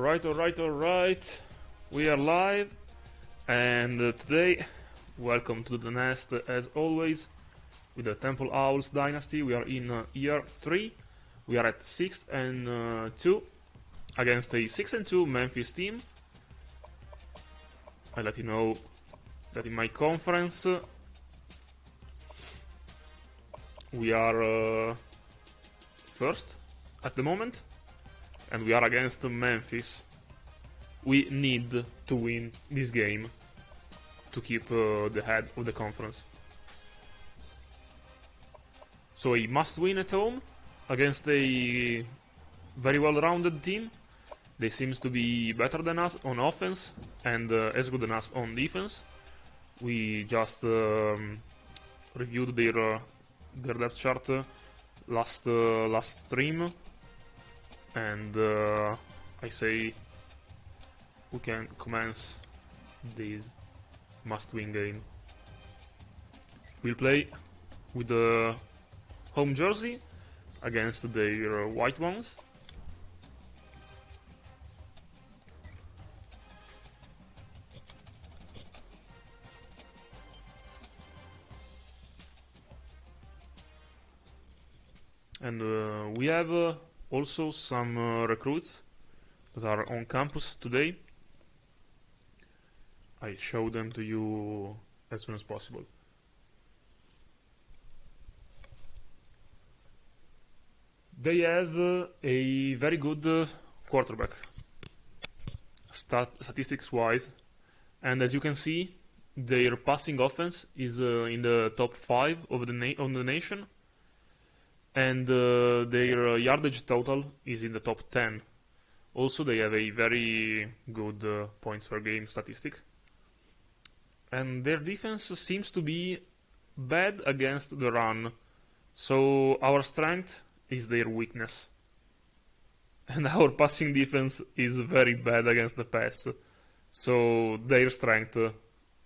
Alright. We are live, and today, welcome to the nest as always, with the Temple Owls Dynasty. We are in year 3. We are at 6-2 against a 6-2 Memphis team. I let you know that in my conference we are first at the moment, and we are against Memphis. We need to win this game to keep the head of the conference. So a must-win at home against a very well-rounded team. They seems to be better than us on offense and as good as us on defense. We just reviewed their depth chart last stream, and I say we can commence this must-win game. We'll play with the home jersey against their white ones. And we have also some recruits that are on campus today. I show them to you as soon as possible. They have a very good quarterback, statistics-wise, and as you can see, their passing offense is in the top 5 of the nation, and their yardage total is in the top 10. Also, they have a very good points per game statistic. And their defense seems to be bad against the run. So our strength is their weakness. And our passing defense is very bad against the pass. So their strength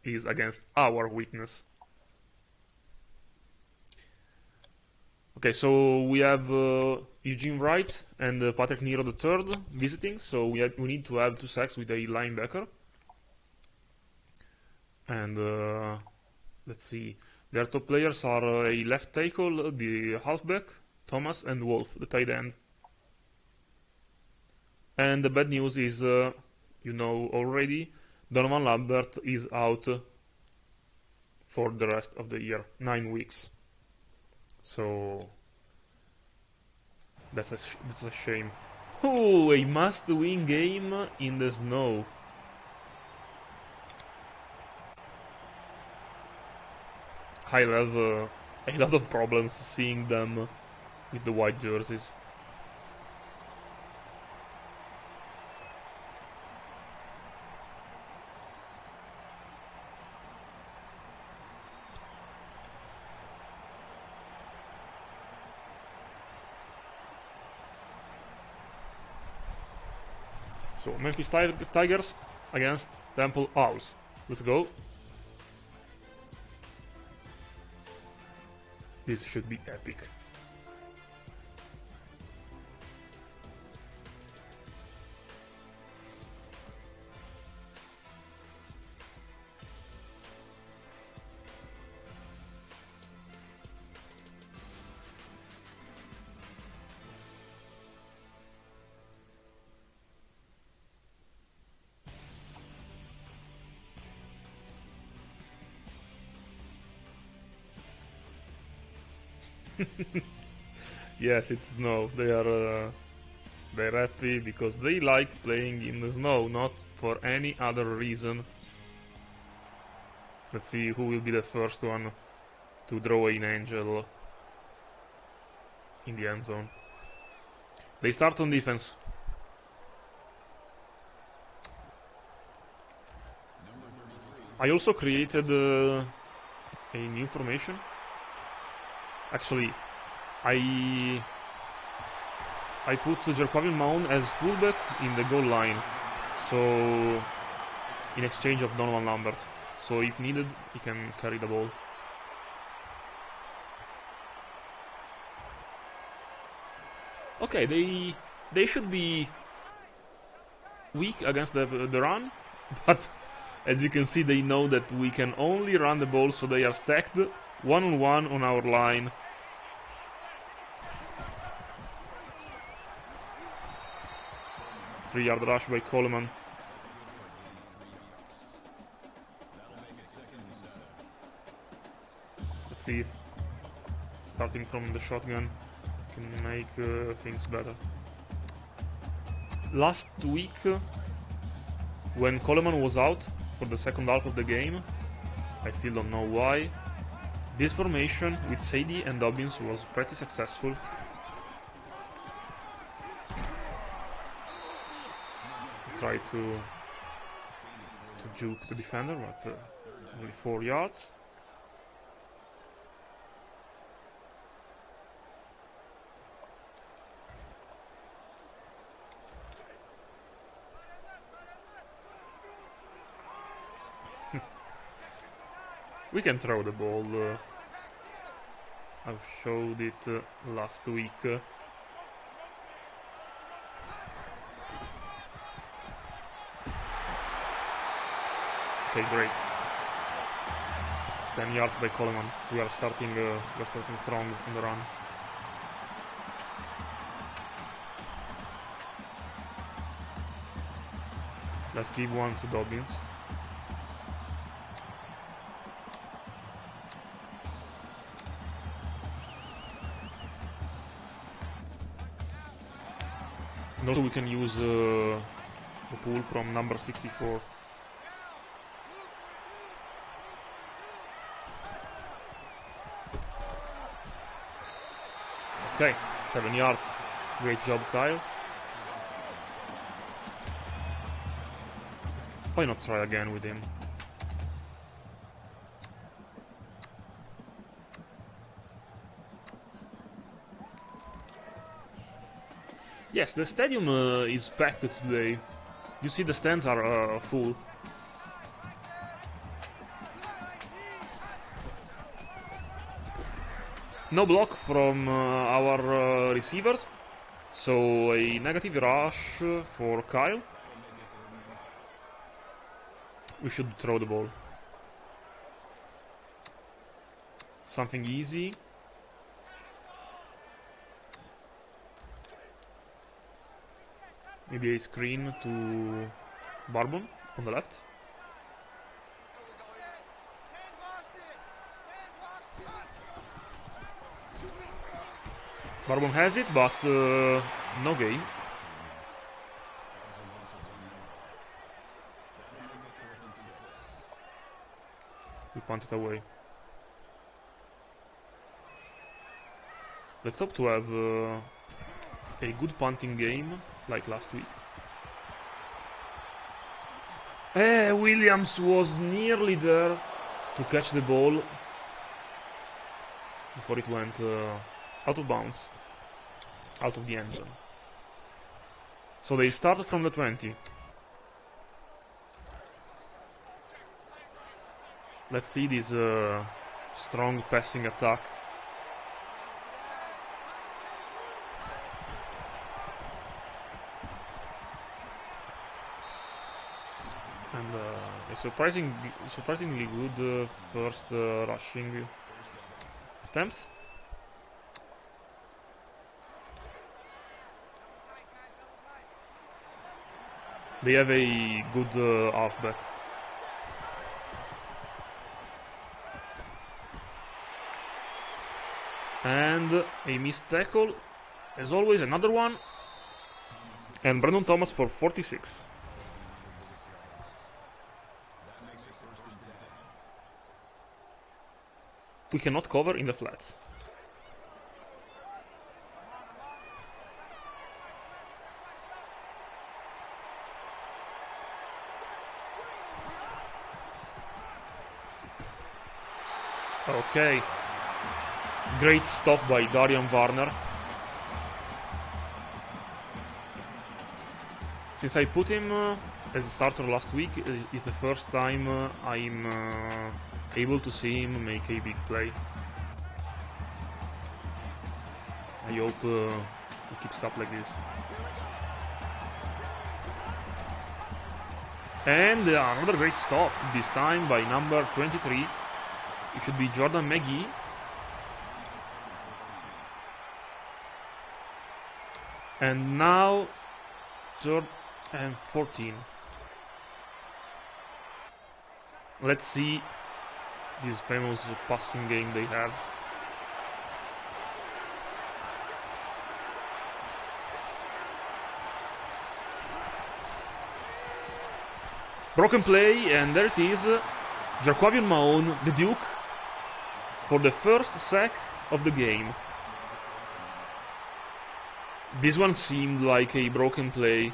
is against our weakness. Okay, so we have Eugene Wright and Patrick Nero III visiting. So we need to have 2 sacks with a linebacker. And let's see, their top players are a left tackle, the halfback, Thomas, and Wolf, the tight end. And the bad news is, you know already, Donovan Lambert is out for the rest of the year, 9 weeks. So that's a shame. Oh, a must-win game in the snow. I have a lot of problems seeing them with the white jerseys. So, Memphis Tigers against Temple Owls. Let's go. This should be epic. Yes, it's snow. They're happy because they like playing in the snow, not for any other reason. Let's see who will be the first one to draw an angel in the end zone. They start on defense. I also created a new formation. Actually, I put Jerquavion Maun as fullback in the goal line, so in exchange of Donovan Lambert. So if needed, he can carry the ball. Okay, they should be weak against the run, but as you can see, they know that we can only run the ball, so they are stacked one-on-one on our line. Three-yard rush by Coleman. Let's see if starting from the shotgun can make things better. Last week, when Coleman was out for the second half of the game, I still don't know why, this formation with Sadie and Dobbins was pretty successful. Try to juke the defender, but only 4 yards. We can throw the ball. I've showed it last week. Okay, great. 10 yards by Coleman. We are starting strong on the run. Let's give one to Dobbins. And also we can use the pull from number 64. Okay, 7 yards. Great job, Kyle. Why not try again with him? Yes, the stadium is packed today. You see the stands are full. No block from our receivers, so a negative rush for Kyle. We should throw the ball. Something easy. Maybe a screen to Barbon on the left. Barbon has it, but no gain. We punt it away. Let's hope to have a good punting game like last week. Williams was nearly there to catch the ball before it went out of bounds, out of the end zone. So they started from the 20. Let's see this strong passing attack. And a surprisingly good first rushing attempts. They have a good halfback. And a missed tackle. As always, another one. And Brandon Thomas for 46. We cannot cover in the flats. Okay. Great stop by Darian Varner. Since I put him as a starter last week, it's the first time I'm able to see him make a big play. I hope he keeps up like this. And another great stop, this time by number 23. It should be Jordan McGee. And now, third and 14. Let's see this famous passing game they have. Broken play, and there it is. Jaquavion Mahone, the Duke, for the first sack of the game. This one seemed like a broken play.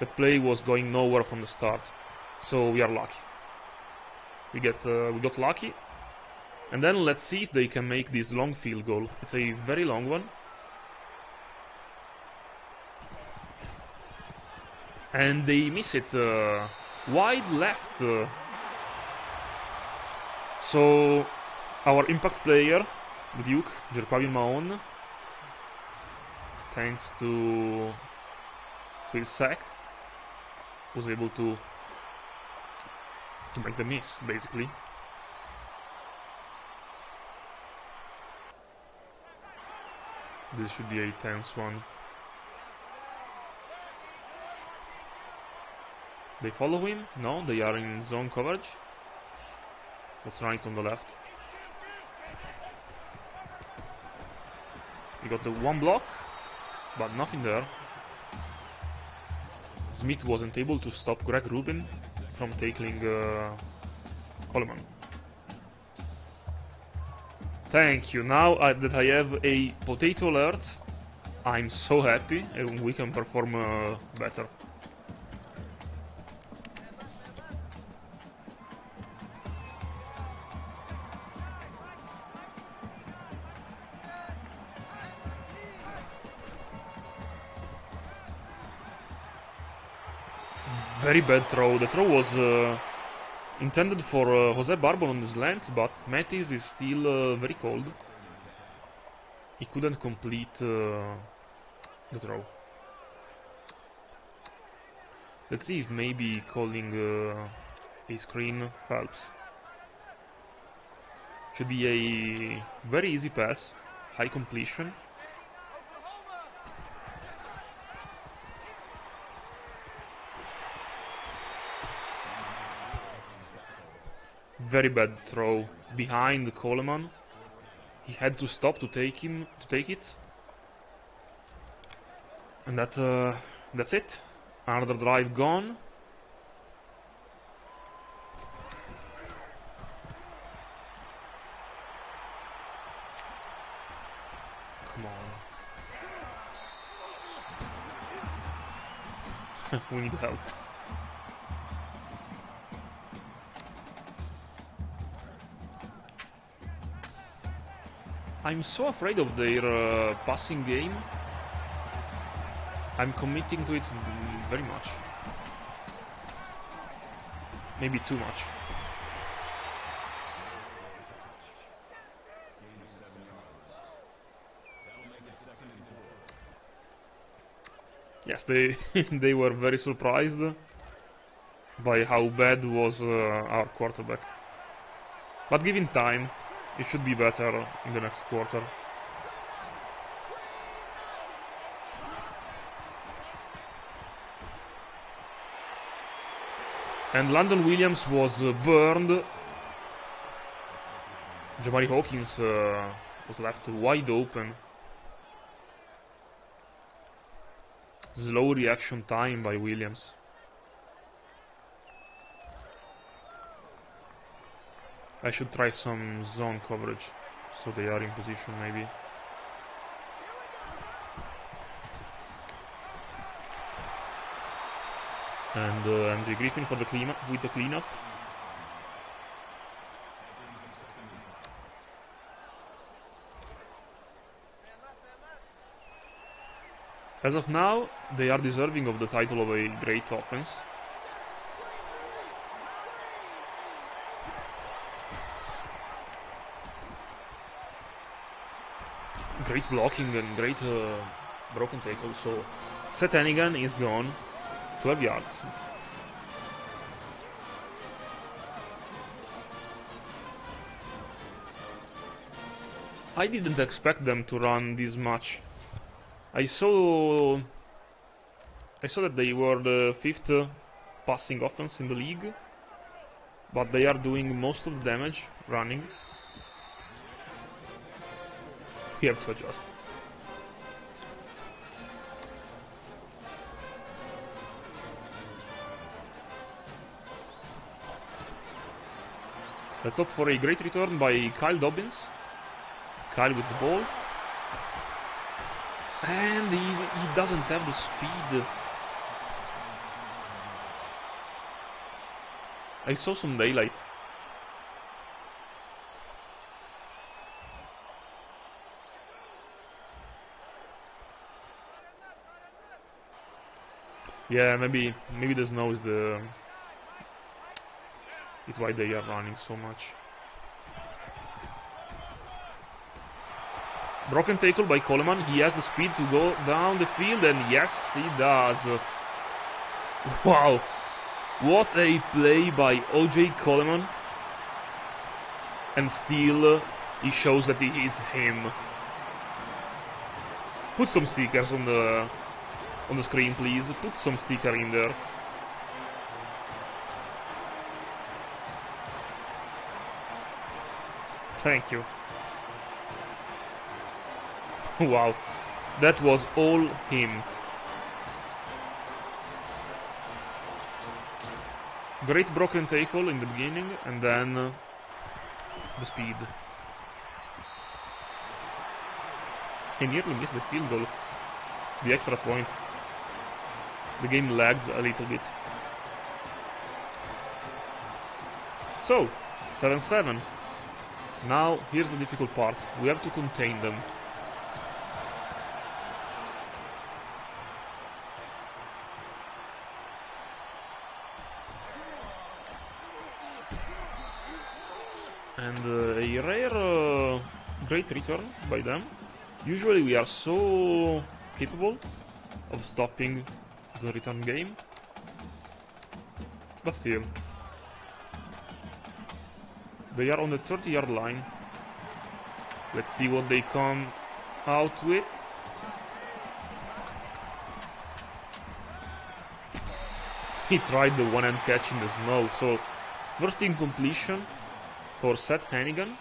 The play was going nowhere from the start, so we are lucky. We got lucky, and then let's see if they can make this long field goal. It's a very long one. And they miss it wide left. So our impact player, the Duke, Jaquavion Mahone, thanks to his sack, was able to make the miss, basically. This should be a tense one. They follow him? No, they are in zone coverage. Let's run it on the left. We got the one block, but nothing there. Smith wasn't able to stop Greg Rubin from tackling Coleman. Thank you. Now that I have a potato alert, I'm so happy and we can perform better. Very bad throw. The throw was intended for Jose Barbon on the slant, but Mattis is still very cold. He couldn't complete the throw. Let's see if maybe calling a screen helps. Should be a very easy pass, high completion. Very bad throw behind Coleman. He had to stop to take it. And that's it. Another drive gone. Come on. We need help. I'm so afraid of their passing game. I'm committing to it very much. Maybe too much. Yes, they they were very surprised by how bad was our quarterback. But given time, it should be better in the next quarter. And Landon Williams was burned. Jamari Hawkins was left wide open. Slow reaction time by Williams. I should try some zone coverage, so they are in position maybe. And MJ Griffin for the cleanup, with the cleanup. As of now, they are deserving of the title of a great offense. Great blocking and great broken tackle. So Seth Hennigan is gone 12 yards. I didn't expect them to run this much. I saw that they were the 5th passing offense in the league, but they are doing most of the damage running. We have to adjust. Let's hope for a great return by Kyle Dobbins. Kyle with the ball. And he doesn't have the speed. I saw some daylight. Yeah, maybe the snow is why they are running so much. Broken tackle by Coleman. He has the speed to go down the field, and yes, he does. Wow. What a play by O.J. Coleman. And still, he shows that he is him. Put some stickers on the screen, please. Put some sticker in there. Thank you. Wow, that was all him. Great broken tackle in the beginning, and then the speed. He nearly missed the field goal, the extra point. The game lagged a little bit. So, 7-7. Now, here's the difficult part. We have to contain them. And a rare great return by them. Usually we are so capable of stopping the return game. But still. They are on the 30-yard line. Let's see what they come out with. He tried the one-hand catch in the snow, so first incompletion for Seth Hannigan.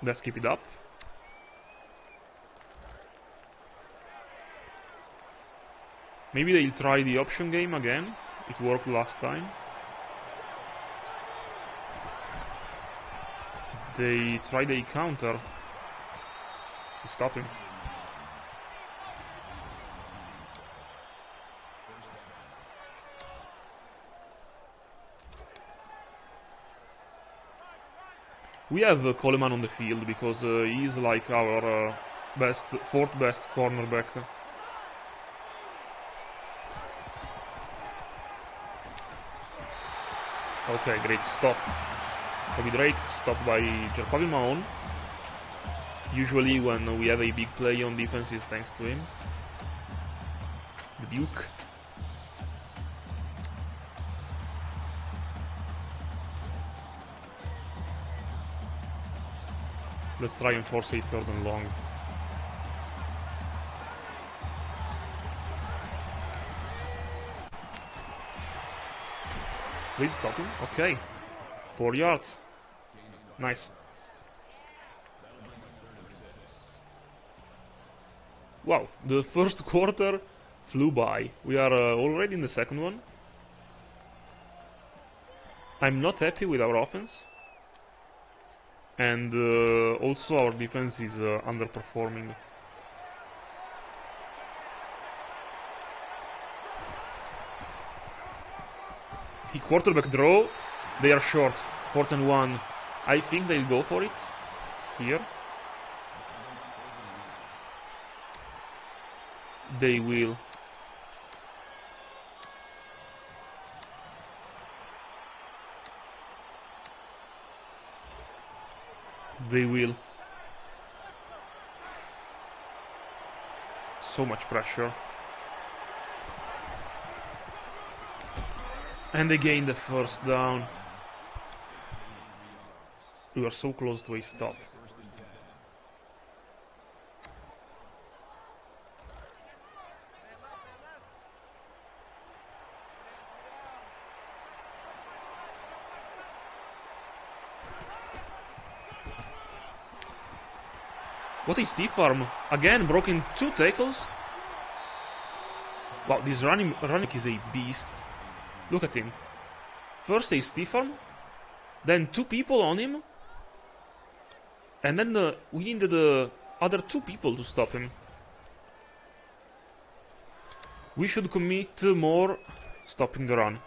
Let's keep it up. Maybe they'll try the option game again. It worked last time. They tried a counter. Stop him. We have Coleman on the field because he's like our fourth best cornerback. Okay, great stop. Bobby Drake stopped by Jacoby Mahone. Usually when we have a big play on defense, it's thanks to him. The Duke. Let's try and force a third and long. Please stop him. Okay. 4 yards. Nice. Wow, the first quarter flew by. We are already in the second one. I'm not happy with our offense. And also our defense is underperforming. The quarterback draw. They are short. 4th and 1. I think they'll go for it here. They will. They will. So much pressure. And they gain the first down. We were so close to a stop. What a stiff arm. Again, broken 2 tackles. Wow, this running is a beast. Look at him. First a stiff arm, then 2 people on him, and then we needed the other 2 people to stop him. We should commit more stopping the run.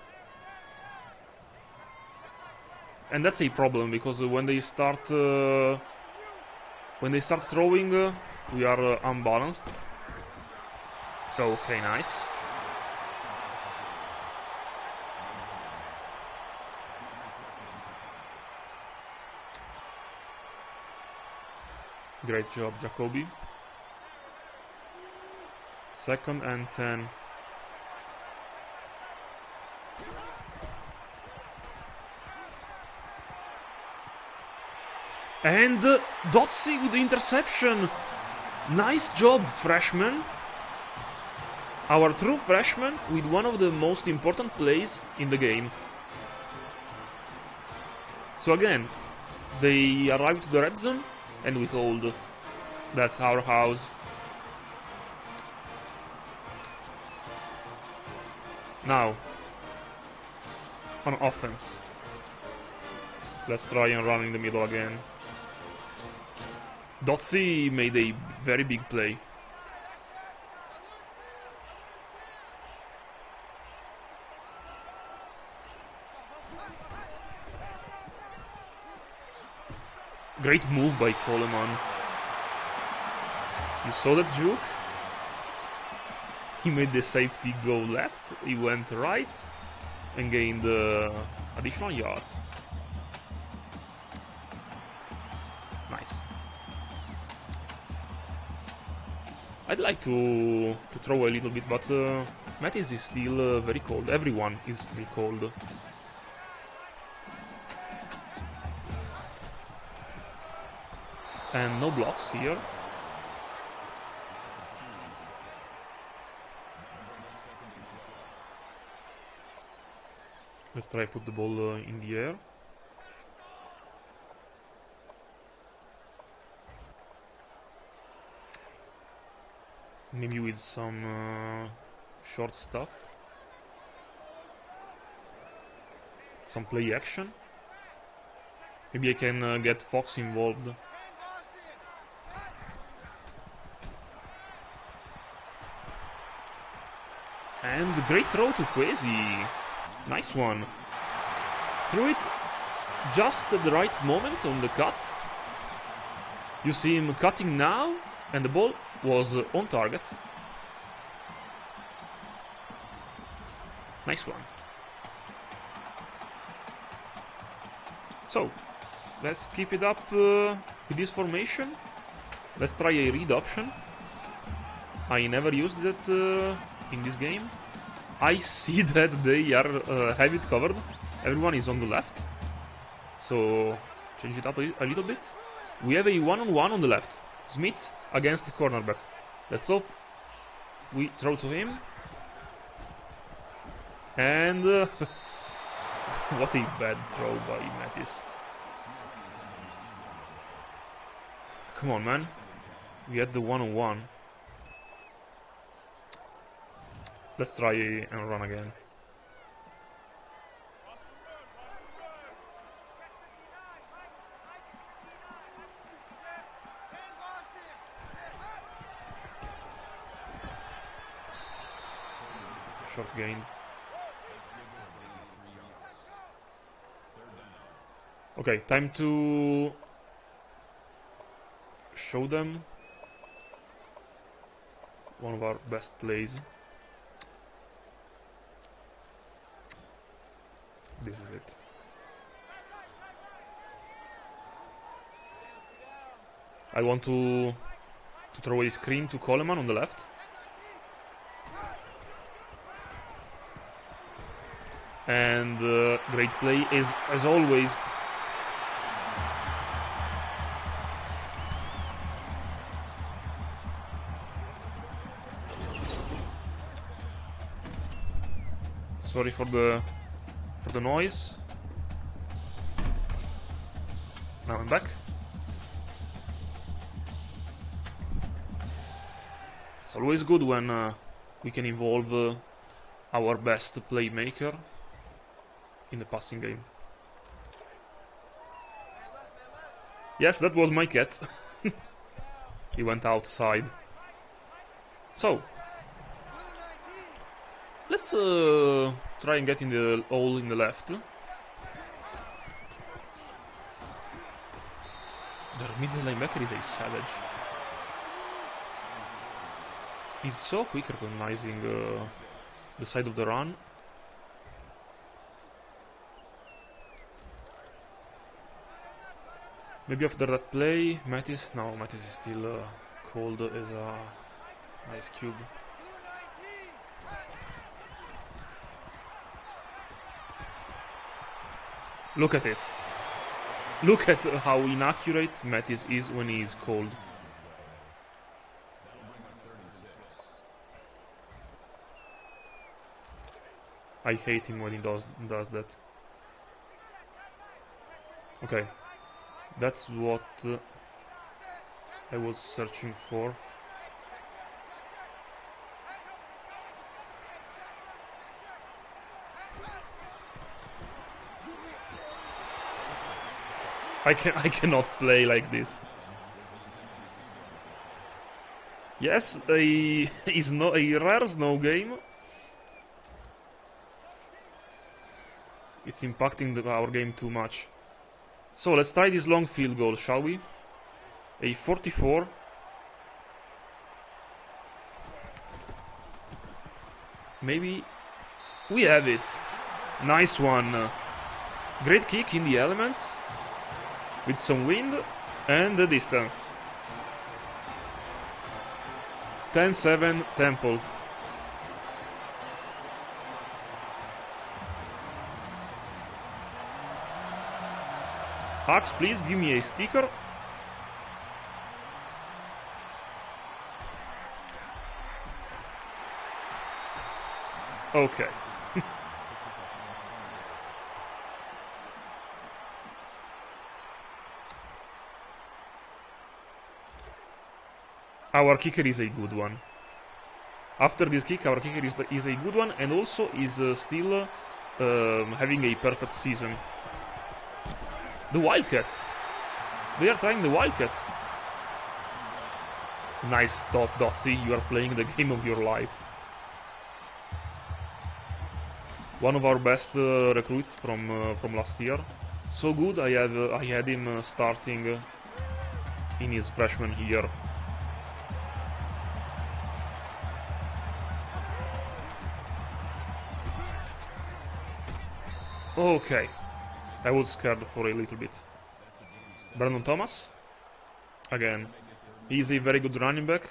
And that's a problem, because when they start throwing, we are unbalanced. Okay, nice. Great job, Jacoby. 2nd and 10. And Dotzy with the interception. Nice job, freshman. Our true freshman with one of the most important plays in the game. So again, they arrived to the red zone and we hold. That's our house. Now, on offense. Let's try and run in the middle again. Dotzy made a very big play. Great move by Coleman. You saw that juke? He made the safety go left, he went right, and gained additional yards. Nice. I'd like to throw a little bit, but Mattis is still very cold. Everyone is still cold. And no blocks here. Let's try put the ball in the air. Maybe with some short stuff. Some play action. Maybe I can get Fox involved. And great throw to Kwesi. Nice one. Threw it just at the right moment on the cut. You see him cutting now, and the ball was on target. Nice one. So, let's keep it up with this formation. Let's try a read option. I never used it in this game. I see that they are have it covered. Everyone is on the left. So, change it up a little bit. We have a one-on-one on the left. Smith against the cornerback. Let's hope we throw to him. And what a bad throw by Mattis. Come on, man. We had the one-on-one. Let's try and run again. Short gained. Okay, time to show them one of our best plays. This is it. I want to throw a screen to Coleman on the left. And great play as always. Sorry for the noise. Now I'm back. It's always good when we can involve our best playmaker in the passing game. Yes, that was my cat. He went outside. So, let's try and get in the hole in the left. Their middle linebacker is a savage. He's so quick recognizing the side of the run. Maybe after that play, Mattis... No, Mattis is still cold as a ice cube. Look at it. Look at how inaccurate Mattis is when he is cold. I hate him when he does that. Okay. That's what I was searching for. I cannot play like this. Yes, a rare snow game. It's impacting our game too much. So let's try this long field goal, shall we? A 44. Maybe we have it. Nice one. Great kick in the elements. With some wind and the distance. 10-7 Temple. Axe, please give me a sticker. Okay. Our kicker is a good one. After this kick, our kicker is a good one, and also is still having a perfect season. The Wildcat. They are trying the Wildcat. Nice stop, Dotsy. You are playing the game of your life. One of our best recruits from last year. So good, I had him starting in his freshman year. Okay. I was scared for a little bit. Brandon Thomas. Again. He's a very good running back.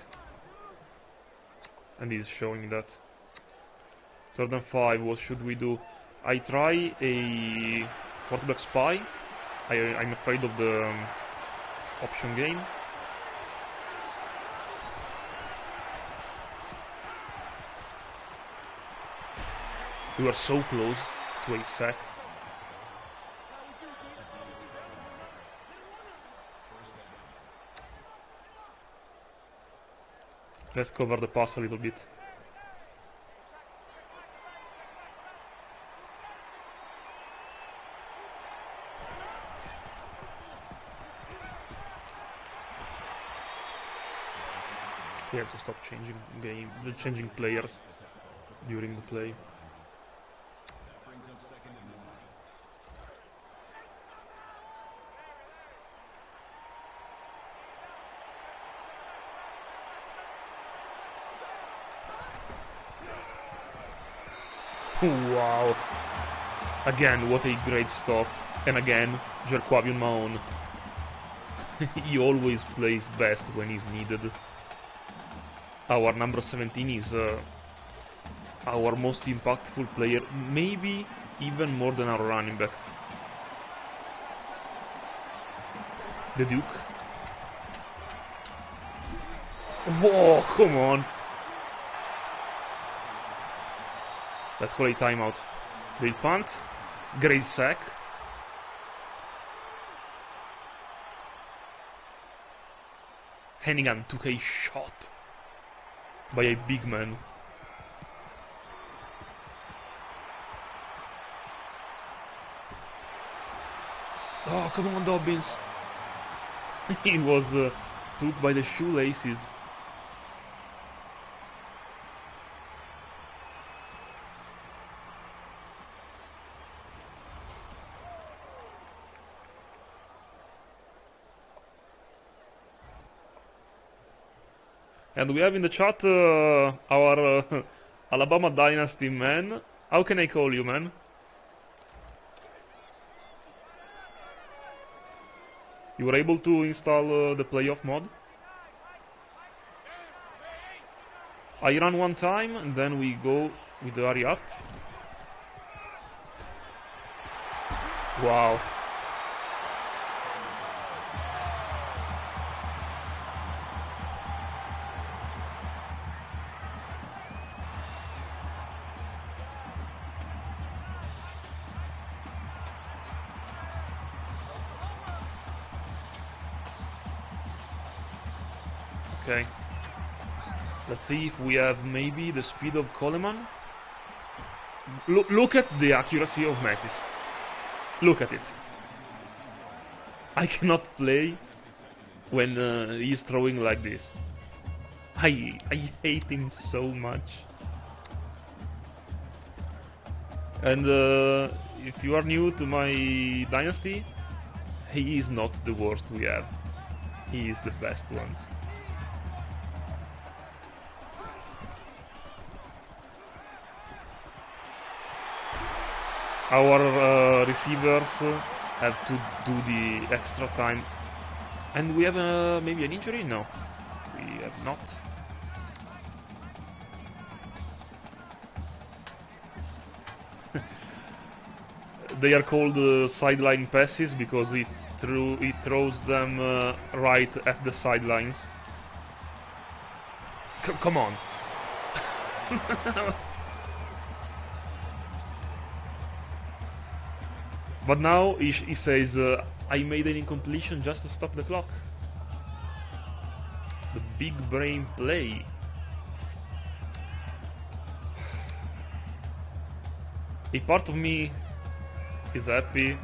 And he's showing that. 3rd and 5, what should we do? I try a quarterback spy. I'm afraid of the option game. We were so close to a sack. Let's cover the pass a little bit. We have to stop changing players during the play. Wow. Again, what a great stop. And again, Jerquavion Mahon. He always plays best when he's needed. Our number 17 is our most impactful player. Maybe even more than our running back. The Duke. Whoa, come on. Let's call a timeout. Great punt. Great sack. Hennigan took a shot by a big man. Oh, come on, Dobbins. He was took by the shoelaces. And we have in the chat our Alabama Dynasty man. How can I call you, man? You were able to install the playoff mod? I run one time and then we go with the hurry up. Wow. Okay. Let's see if we have maybe the speed of Coleman. Look at the accuracy of Mattis. Look at it. I cannot play when he's throwing like this. I hate him so much. And if you are new to my dynasty, he is not the worst we have. He is the best one. Our receivers have to do the extra time. And we have maybe an injury? No, we have not. They are called sideline passes because it throws them right at the sidelines. Come on. But now he says, I made an incompletion just to stop the clock. The big brain play. A part of me is happy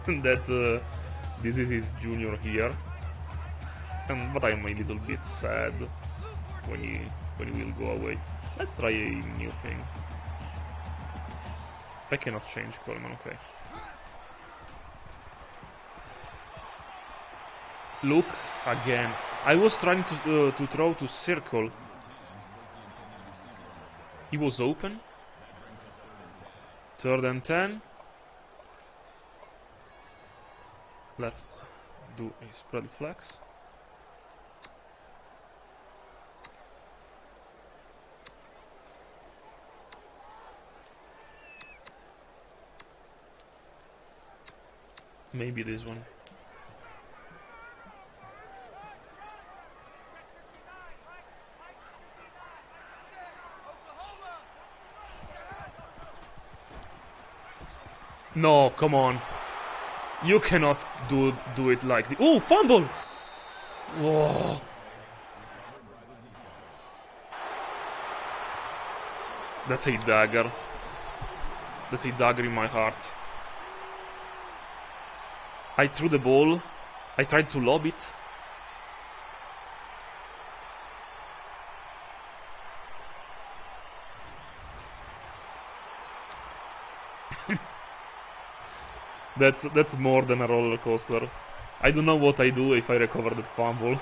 that this is his junior year, but I'm a little bit sad when he will go away. Let's try a new thing. I cannot change Coleman, okay. Look again. I was trying to throw to circle. He was open. 3rd and 10. Let's do a spread flex. Maybe this one. No, come on. You cannot do it like this. Oh, fumble! Whoa. That's a dagger. That's a dagger in my heart. I threw the ball. I tried to lob it. That's more than a roller coaster. I don't know what I do if I recover that fumble.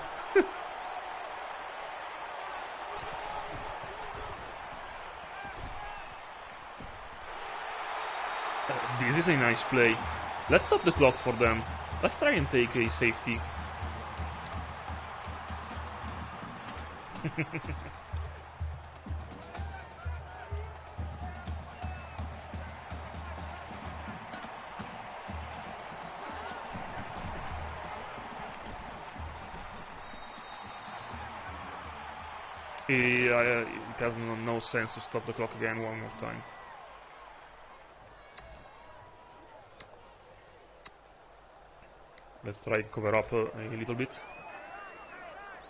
This is a nice play. Let's stop the clock for them. Let's try and take a safety. It has no sense to stop the clock again one more time. Let's try cover up a little bit.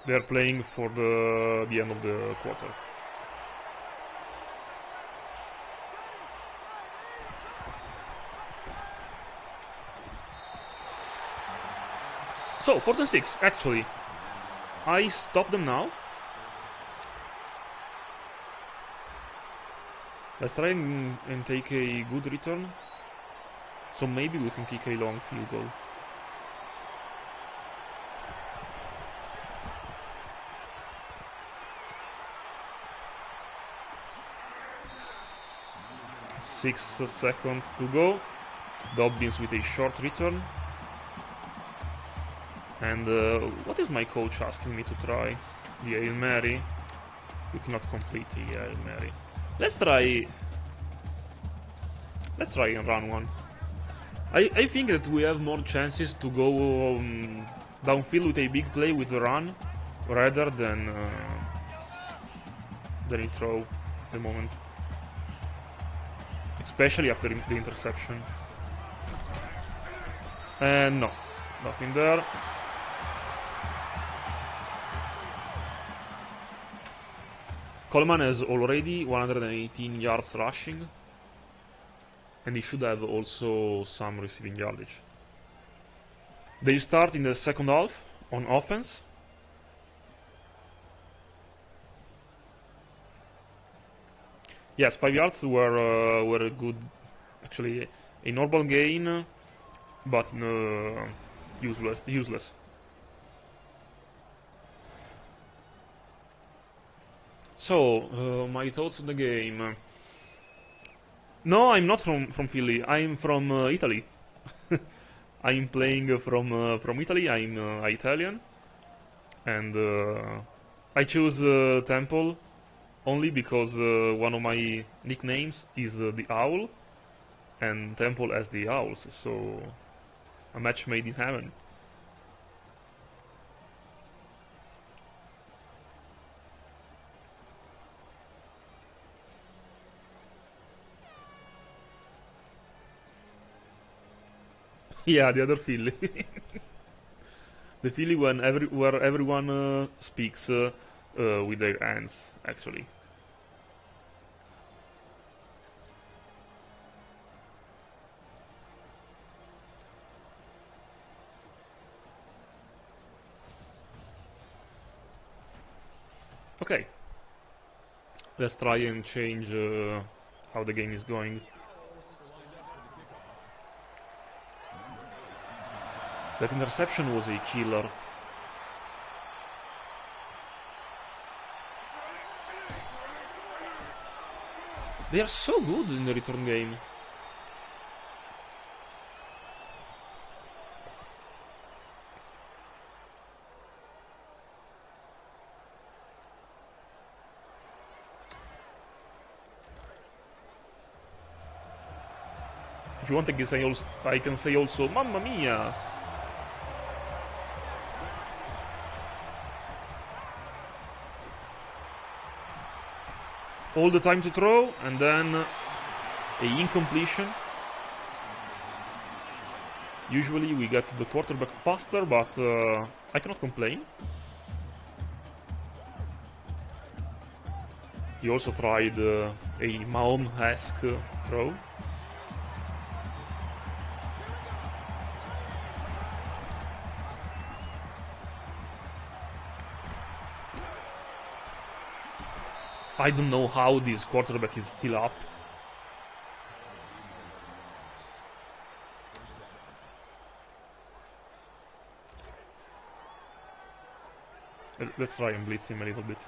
They're playing for the end of the quarter. So, 4th and 6, actually. I stop them now. Let's try and take a good return. So maybe we can kick a long field goal. Six seconds to go. Dobbins with a short return. And what is my coach asking me to try? The Hail Mary. We cannot complete the Hail Mary. Let's try and run one. I think that we have more chances to go downfield with a big play with the run rather than a throw at the moment. Especially after the interception. And no, nothing there. Coleman has already 118 yards rushing, and he should have also some receiving yardage. They start in the second half on offense. Yes, 5 yards were good. Actually, a normal gain, but useless. So, my thoughts on the game. No, I'm not from Philly. I'm from Italy. I'm playing from Italy. I'm Italian, and I choose Temple only because one of my nicknames is the Owl, and Temple has the Owls. So, a match made in heaven. Yeah, the other Philly. The Philly where everyone speaks with their hands, actually. Okay. Let's try and change how the game is going. That interception was a killer. They are so good in the return game. If you want, I can say also, Mamma Mia! All the time to throw, and then a incompletion. Usually we get the quarterback faster, but I cannot complain. He also tried a Mahomes-esque throw. I don't know how this quarterback is still up. Let's try and blitz him a little bit.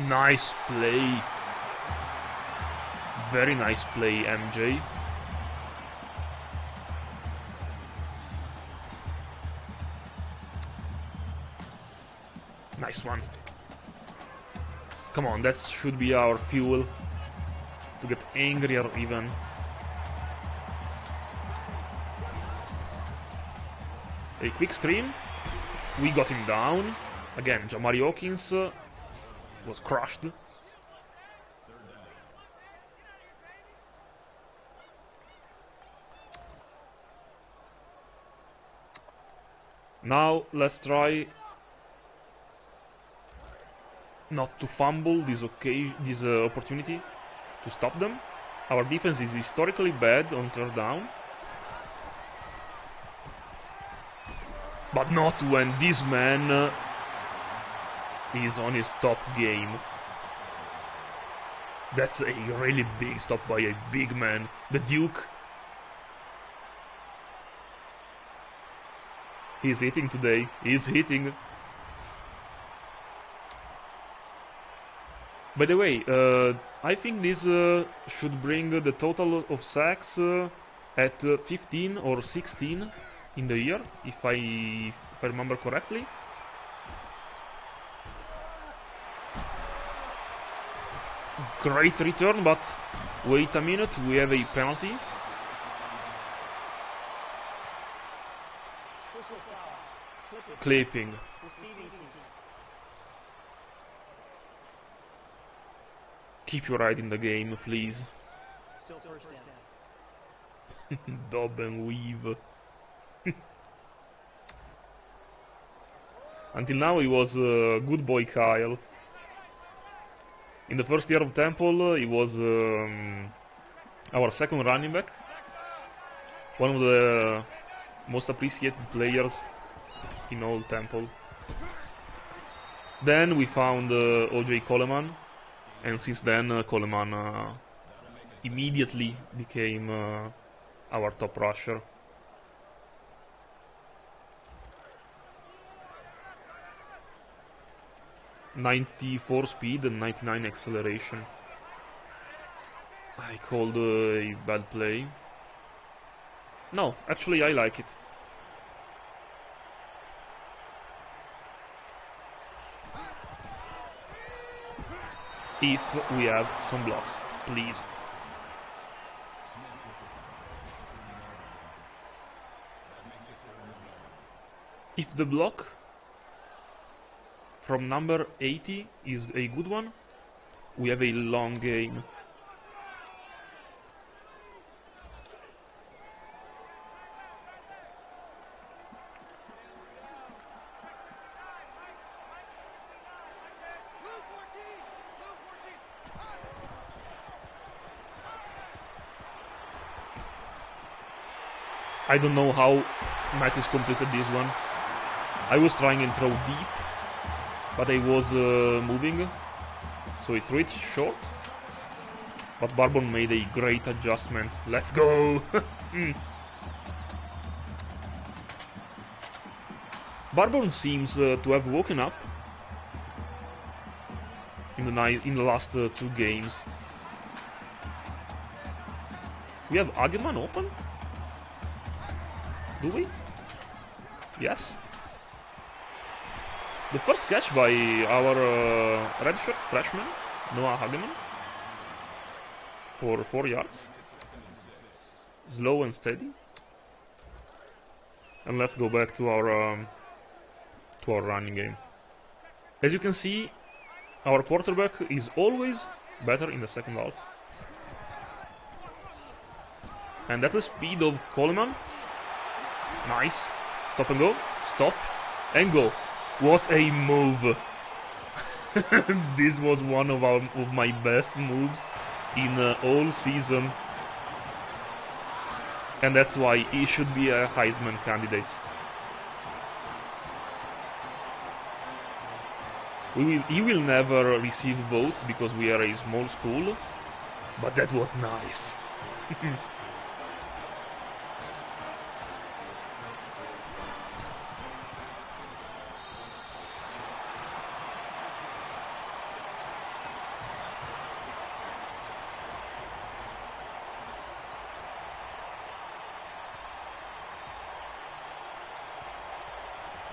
Nice play. Very nice play, MJ. Nice one. Come on, that should be our fuel to get angrier even. A quick screen. We got him down. Again, Jamari Hawkins was crushed. Now let's try not to fumble this opportunity to stop them. Our defense is historically bad on third down. But not when this man is on his top game. That's a really big stop by a big man. The Duke. He's hitting today. He's hitting. By the way, I think this should bring the total of sacks at 15 or 16 in the year, if I remember correctly. Great return, but wait a minute, we have a penalty. Clipping. Keep your eye in the game, please. Still first down. Dob and weave. Until now he was good boy Kyle. In the first year of Temple he was our second running back. One of the most appreciated players in all Temple. Then we found O.J. Coleman, and since then Coleman immediately became our top rusher. .94 speed and 99 acceleration. I called a bad play. No, actually I like it. If we have some blocks, please. If the block from number 80 is a good one, we have a long game. I don't know how Mattis completed this one. I was trying and throw deep, but I was moving, so he threw it short. But Barbon made a great adjustment. Let's go! Barbon seems to have woken up in the last 2 games. We have Hageman open? Do we? Yes. The first catch by our redshirt freshman, Noah Hageman, for 4 yards. Slow and steady. And let's go back to our running game. As you can see, our quarterback is always better in the second half. And that's the speed of Coleman. Nice. Stop and go. Stop and go. What a move. This was one of my best moves in all season. And that's why he should be a Heisman candidate. He will never receive votes because we are a small school. But that was nice.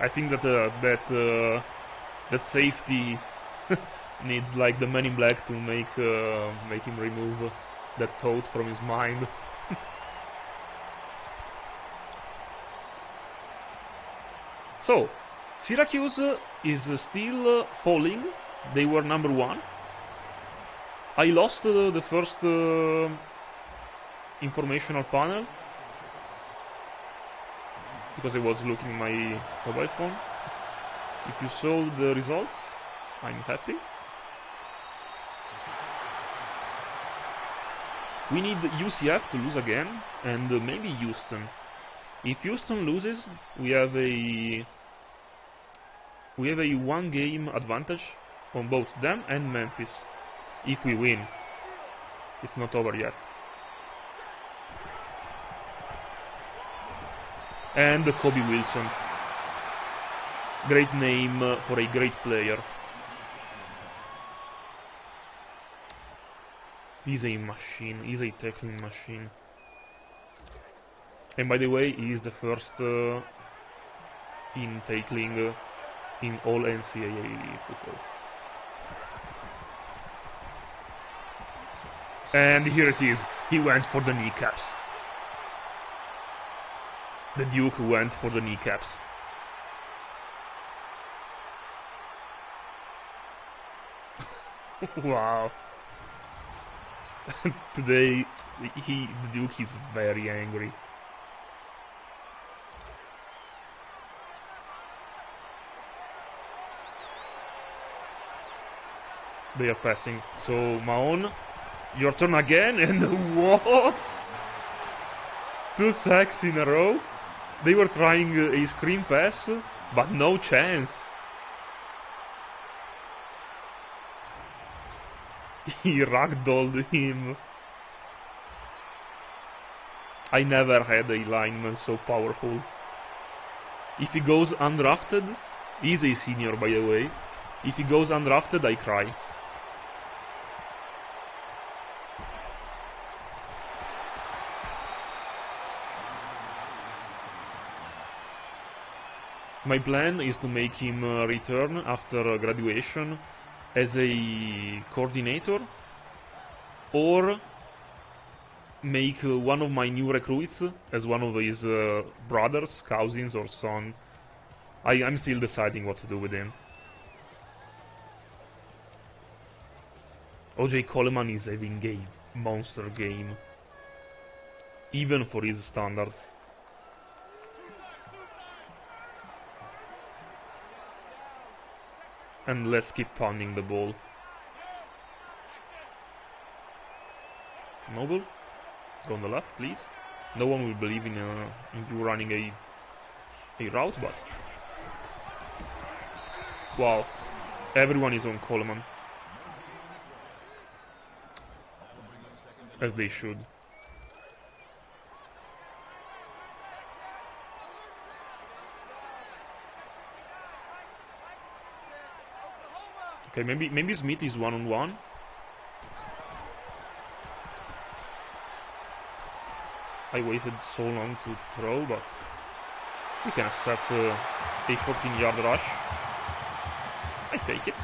I think that the safety needs like the Men in Black to make him remove that thought from his mind. So, Syracuse is still falling. They were number 1. I lost the first informational panel because I was looking at my mobile phone. If you saw the results, I'm happy. We need UCF to lose again, and maybe Houston. If Houston loses, we have a 1-game advantage on both them and Memphis. If we win, it's not over yet. And Kobe Wilson. Great name for a great player. He's a machine. He's a tackling machine. And by the way, he is the first in tackling in all NCAA football. And here it is. He went for the kneecaps. The Duke went for the kneecaps. Wow. Today, the Duke is very angry. They are passing. So, Mahon, your turn again, and what? 2 sacks in a row. They were trying a screen pass, but no chance. He ragdolled him. I never had a lineman so powerful. If he goes undrafted, he's a senior by the way. If he goes undrafted, I cry. My plan is to make him return after graduation as a coordinator, or make one of my new recruits as one of his brothers, cousins, or son. I'm still deciding what to do with him. OJ Coleman is having a monster game, even for his standards. And let's keep pounding the ball. Noble, go on the left, please. No one will believe in you running a route, but wow, everyone is on Coleman, as they should. Okay, maybe Smith is one-on-one. I waited so long to throw, but we can accept a 14-yard rush. I take it.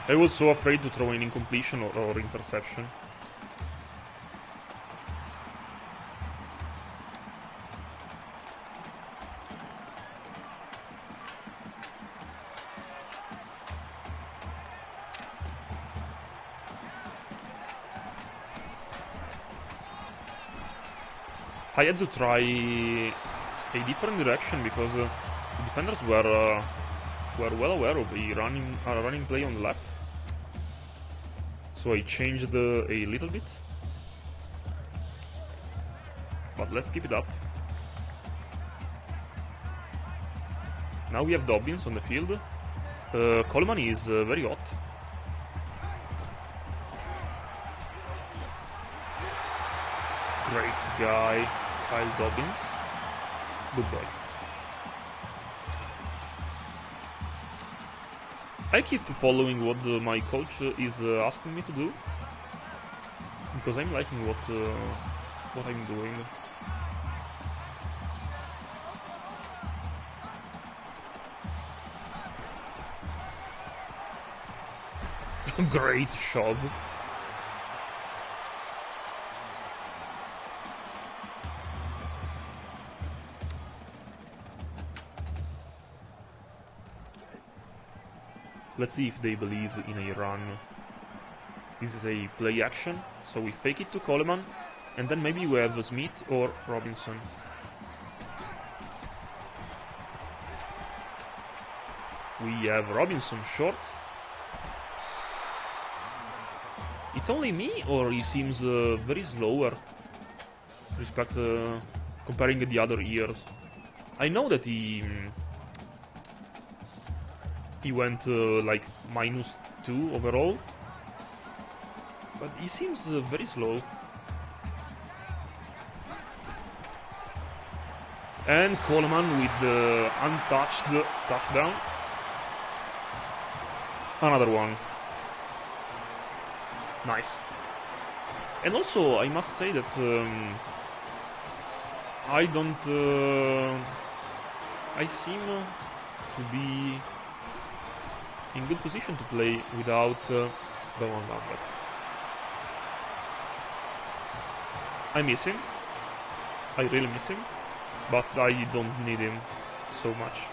I was so afraid to throw an incompletion or interception. I had to try a different direction because the defenders were well aware of a running play on the left. So I changed a little bit. But let's keep it up. Now we have Dobbins on the field. Coleman is very hot. Great guy, Kyle Dobbins. Good boy. I keep following what my coach is asking me to do, because I'm liking what I'm doing. Great shove. Let's see if they believe in a run. This is a play action, so we fake it to Coleman, and then maybe we have Smith or Robinson. We have Robinson short. It's only me, or he seems very slower respect comparing the other years. I know that he went like -2 overall, but he seems very slow. And Coleman with the untouched touchdown. Another one. Nice. And also, I must say that I don't... I seem to be in good position to play without Donald Lambert. I miss him. I really miss him. But I don't need him so much.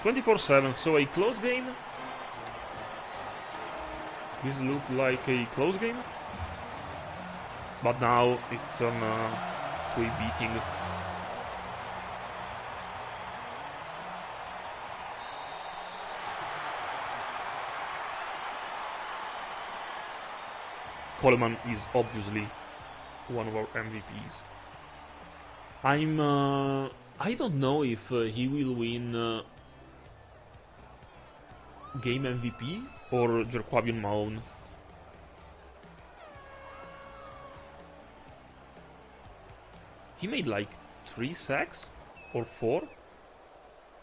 24-7, so a close game. This looked like a close game. But now it turned to a beating. Coleman is obviously one of our MVPs. I don't know if he will win game MVP or Jerquavion Mahone. He made like 3 sacks or 4.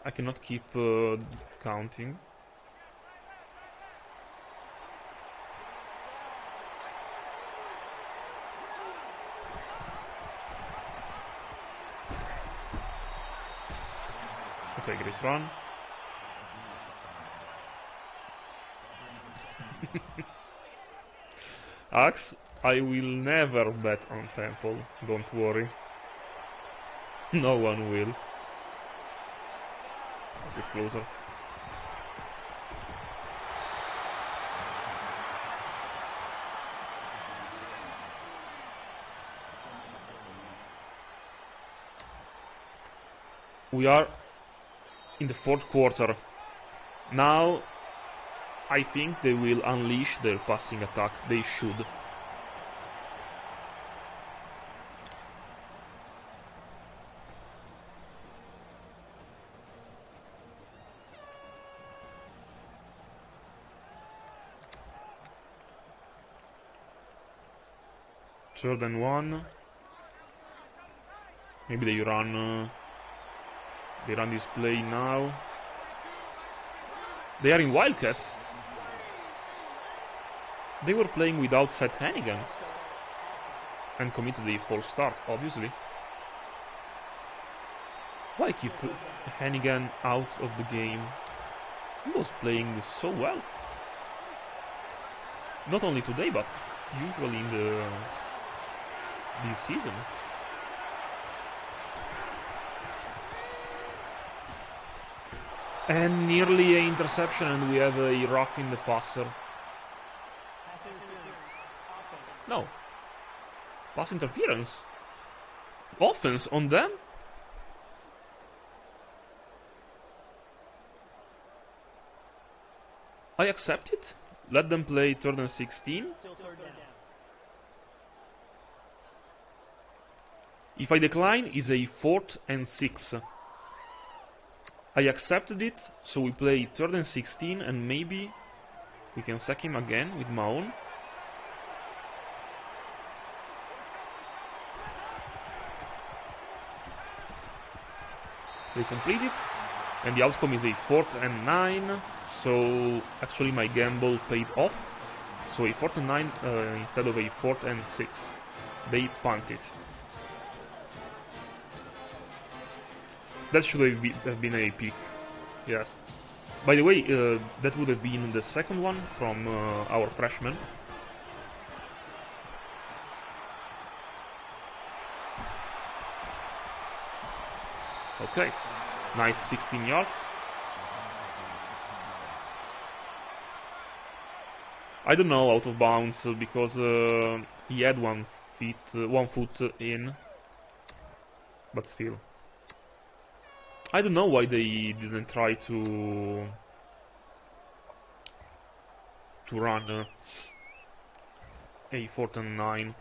I cannot keep counting. Okay, great run. Axe, I will never bet on Temple, don't worry. No one will. Let's get closer. We are in the 4th quarter. Now, I think they will unleash their passing attack. They should. Third and 1. Maybe they run. They run this play now. They are in Wildcat. They were playing without Seth Hannigan and committed a false start, obviously. Why keep Hannigan out of the game? He was playing so well. Not only today, but usually in this season. And nearly an interception, and we have a rough in the passer. No. Pass interference. Offense on them? I accept it. Let them play 3rd and 16. If I decline, is a 4th and 6. I accepted it, so we play 3rd and 16, and maybe we can sack him again with Mahone. They complete it, and the outcome is a 4th and 9, so actually my gamble paid off. So a 4th and 9 instead of a 4th and 6. They punt it. That should have been a pick, yes. By the way, that would have been the second one from our freshman. Okay, nice 16 yards. I don't know, out of bounds, because he had 1 foot in, but still. I don't know why they didn't try to run a 4th and 9.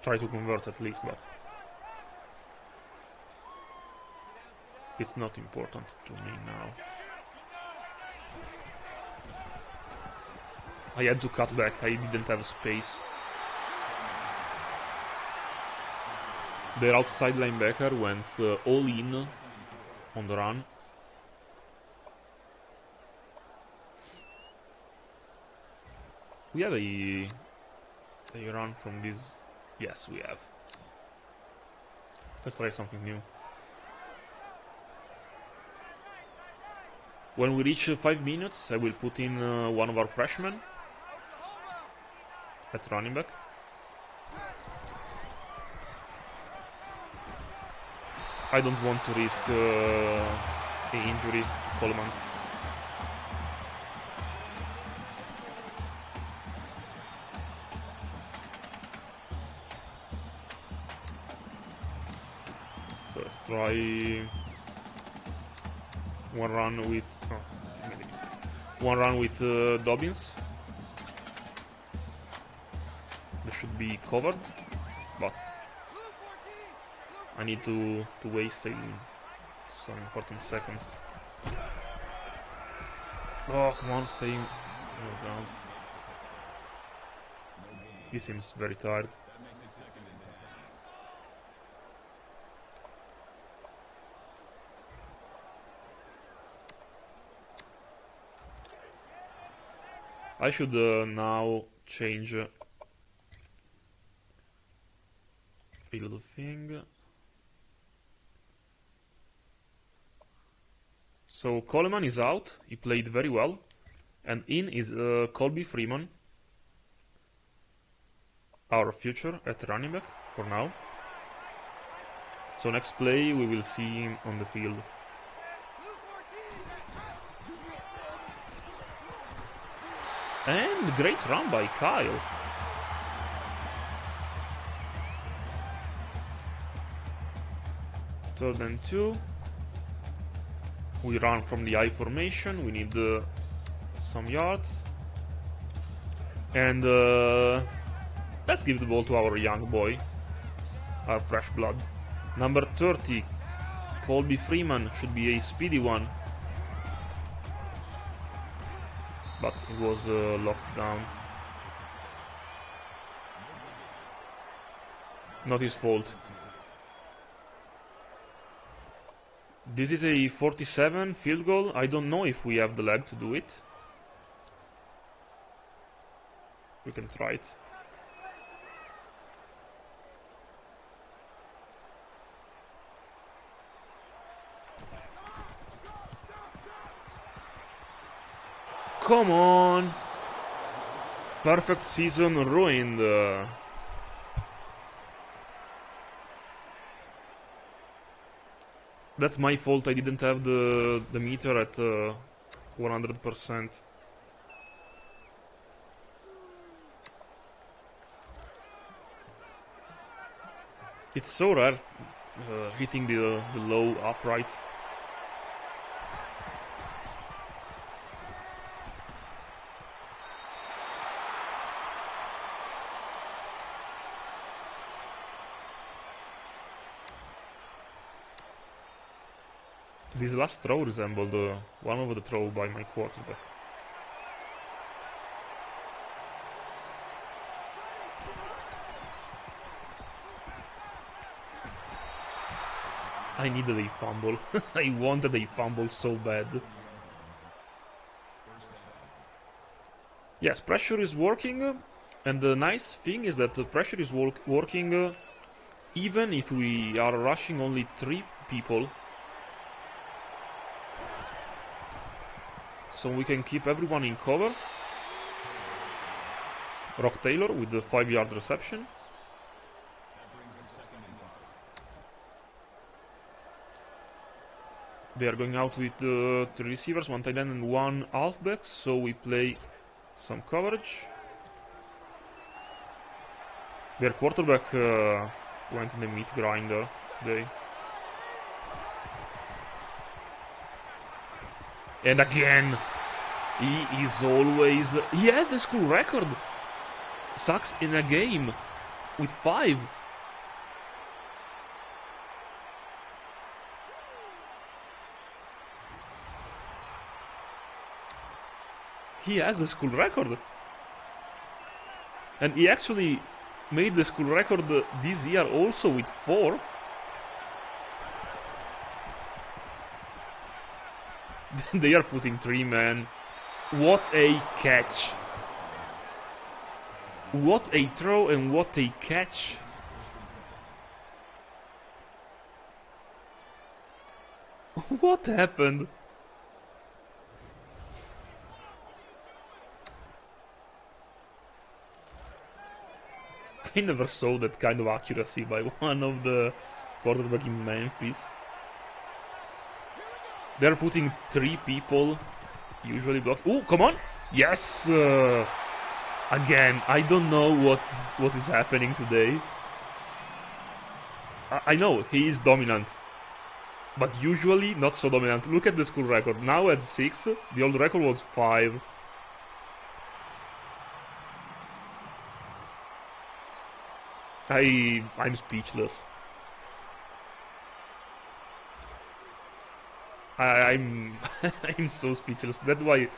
Try to convert at least, but it's not important to me now. I had to cut back, I didn't have space. Their outside linebacker went all in on the run. We have a run from this. Yes, we have. Let's try something new. When we reach 5 minutes, I will put in one of our freshmen at running back. I don't want to risk an injury to Coleman. So let's try one run with Dobbins. They should be covered, but I need to waste some important seconds. Oh, come on, stay on the ground. He seems very tired. I should now change a little thing. So Coleman is out, he played very well, and in is Colby Freeman, our future at running back for now. So next play we will see him on the field. And great run by Kyle. Third and 2. We run from the I formation. We need some yards. And let's give the ball to our young boy, our fresh blood. Number 30, Colby Freeman, should be a speedy one. But it was locked down. Not his fault. This is a 47 field goal. I don't know if we have the leg to do it. We can try it. Come on! Perfect season ruined. That's my fault, I didn't have the meter at 100%. It's so rare hitting the low upright. This last throw resembled one of the throw by my quarterback. I needed a fumble. I wanted a fumble so bad. Yes, pressure is working, and the nice thing is that the pressure is working even if we are rushing only 3 people. So we can keep everyone in cover. Rock Taylor with the 5-yard reception. They are going out with 3 receivers, 1 tight end and 1 halfback. So we play Some coverage. Their quarterback went in the meat grinder today. And again, he is always... He has the school record. Sacks in a game with 5. He has the school record. And he actually made the school record this year also with 4. They are putting 3, man. What a catch. What a throw and what a catch. What happened? I never saw that kind of accuracy by one of the quarterback in Memphis. They're putting 3 people, usually block. Oh, come on! Yes! Again, I don't know what is happening today. I know, he is dominant. But usually not so dominant. Look at the school record. Now at 6, the old record was 5. I'm speechless. I'm I'm so speechless. That's why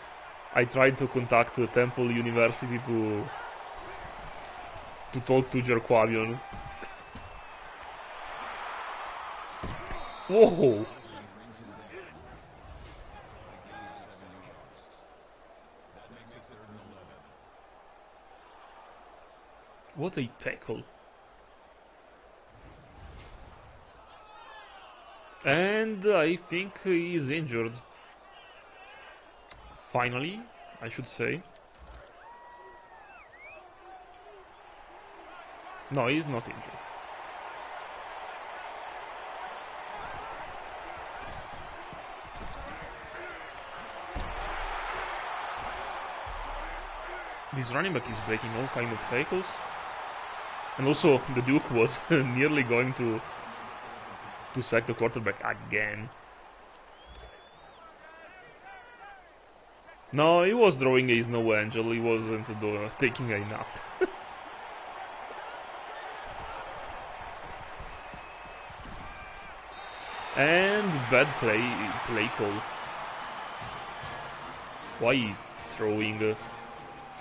I tried to contact Temple University to talk to Jerquavion. Whoa! What a tackle. And I think he is injured. Finally, I should say. No, he's not injured. This running back is breaking all kind of tackles. And also, the Duke was nearly going to sack the quarterback again. No, he was drawing a snow angel. He wasn't taking a nap. And bad play call. Why throwing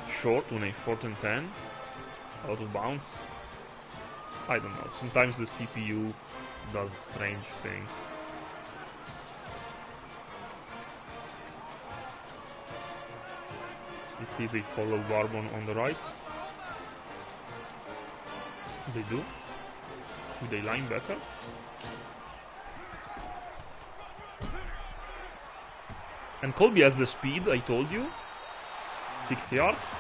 short on a 4th and 10 out of bounds? I don't know. Sometimes the CPU does strange things. Let's see if they follow Barbon on the right. They do. With a linebacker. And Colby has the speed, I told you. 6 yards.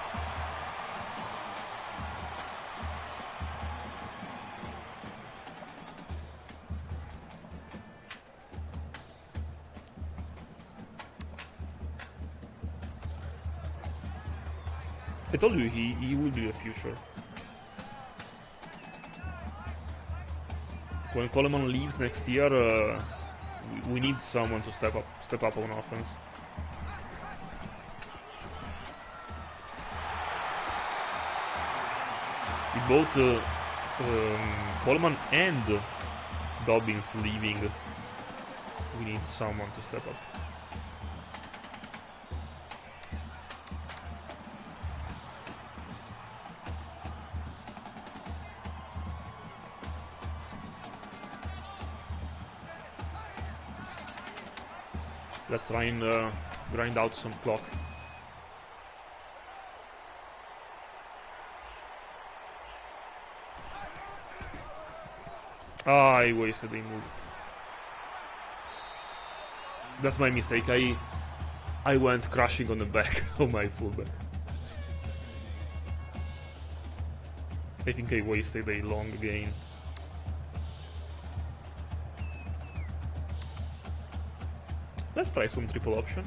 I told you he will be the future. When Coleman leaves next year, we need someone to step up on offense. With both Coleman and Dobbins leaving, we need someone to step up. Let's try and grind out some clock. Ah, I wasted a move. That's my mistake. I went crashing on the back of my fullback. I think I wasted a long gain. Let's try some triple option.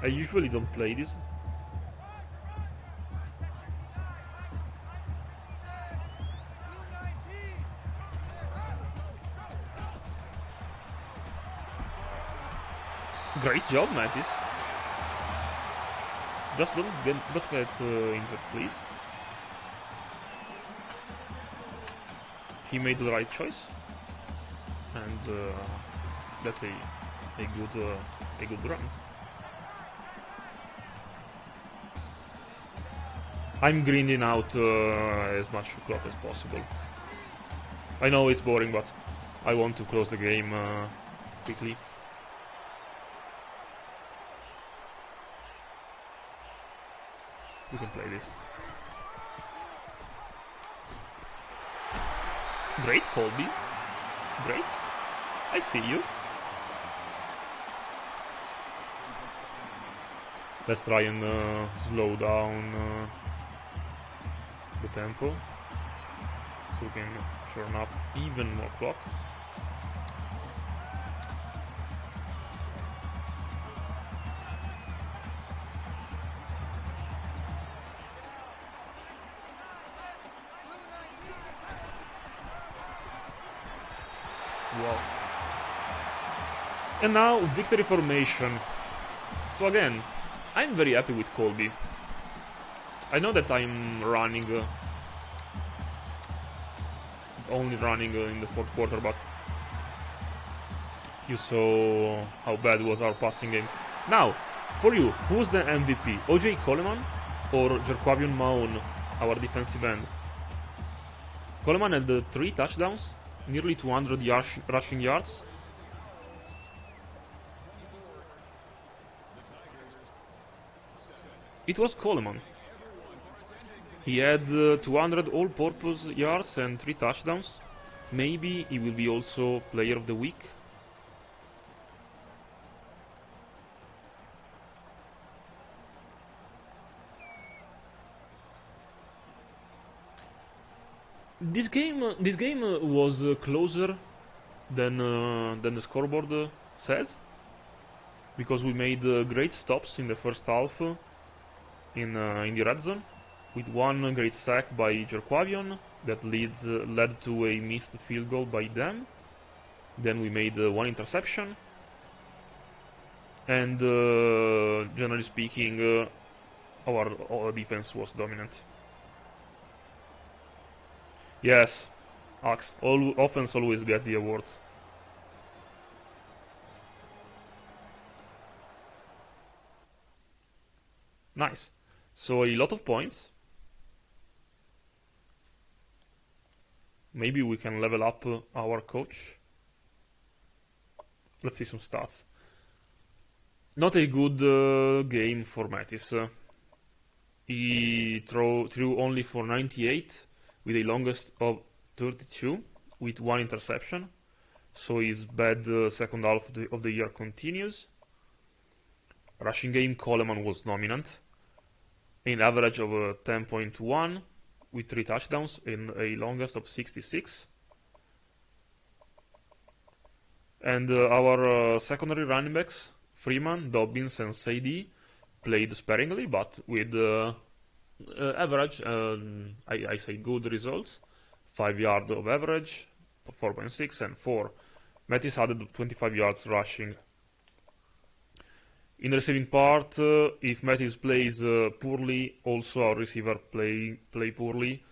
I usually don't play this. Great job, Mattis. Just don't get injured, please. He made the right choice, and that's a good run. I'm grinding out as much clock as possible. I know it's boring, but I want to close the game quickly. You can play this. Great, Colby. Great. I see you. Let's try and slow down the tempo so we can churn up even more clock. Wow. And now victory formation. So again, I'm very happy with Colby. I know that I'm running only running in the fourth quarter, but you saw how bad was our passing game. Now, for you, who's the MVP? OJ Coleman or Jerquavion Maon, our defensive end? Coleman had 3 touchdowns, nearly 200 rushing yards. It was Coleman. He had 200 all-purpose yards and 3 touchdowns. Maybe he will be also player of the week. This game was closer than the scoreboard says, because we made great stops in the first half in the red zone, with one great sack by Jerquavion that led to a missed field goal by them. Then we made one interception, and generally speaking, our defense was dominant. Yes, Axe. Offense always get the awards. Nice. So a lot of points. Maybe we can level up our coach. Let's see some stats. Not a good game for Mattis. He threw only for 98 with a longest of 32 with 1 interception. So his bad second half of the year continues. Rushing game, Coleman was dominant. An average of 10.1 with 3 touchdowns and a longest of 66. And our secondary running backs, Freeman, Dobbins, and Sadie, played sparingly, but with average, I say good results. 5 yards of average, 4.6 and 4. Mattis added 25 yards rushing. In the receiving part, if Mattis plays poorly, also our receiver play poorly.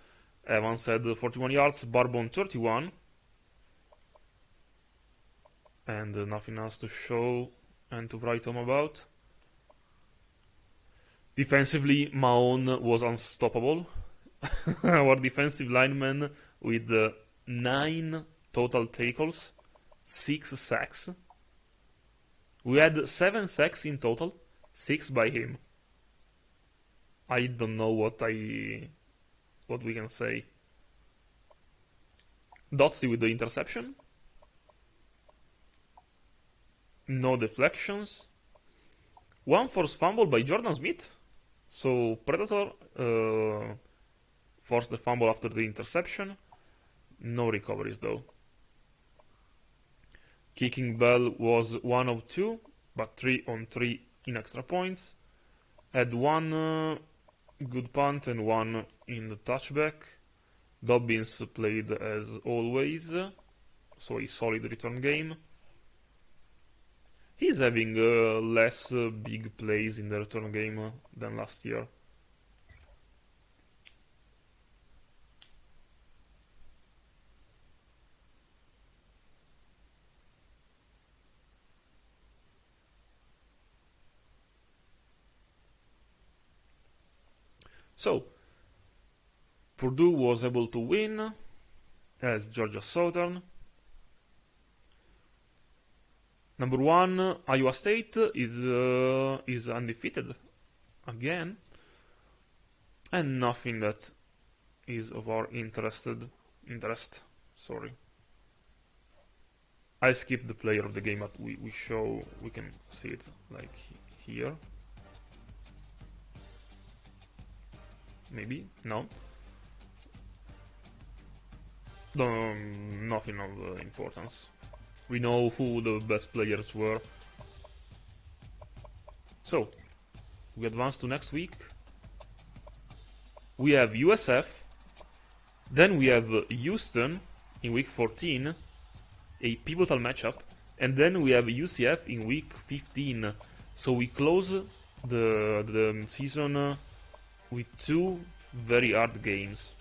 Evans had 41 yards, Barbon 31. And nothing else to show and to write home about. Defensively, Maon was unstoppable. Our defensive lineman with 9 total tackles, 6 sacks. We had 7 sacks in total, 6 by him. I don't know what we can say. Dotsy with the interception. No deflections. 1 forced fumble by Jordan Smith. So Predator forced the fumble after the interception. No recoveries though. Kicking Bell was 1 of 2, but 3 on 3 in extra points. Had 1 good punt and 1 in the touchback. Dobbins played as always, so a solid return game. He's having less big plays in the return game than last year. So, Purdue was able to win as Georgia Southern. Number 1, Iowa State is undefeated again, and nothing that is of our interest. Sorry, I skipped the player of the game, but we can see it like here. Maybe no. Nothing of importance. We know who the best players were. So, we advance to next week. We have USF. Then we have Houston in week 14, a pivotal matchup. And then we have UCF in week 15. So we close the season with 2 very hard games.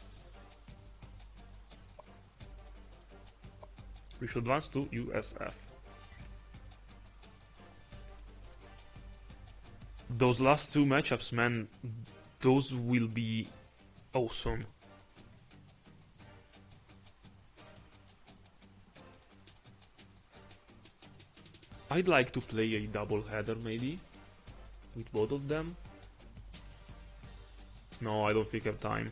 We should advance to USF. Those last 2 matchups, man, those will be awesome. I'd like to play a double header maybe with both of them. No, I don't think I have time.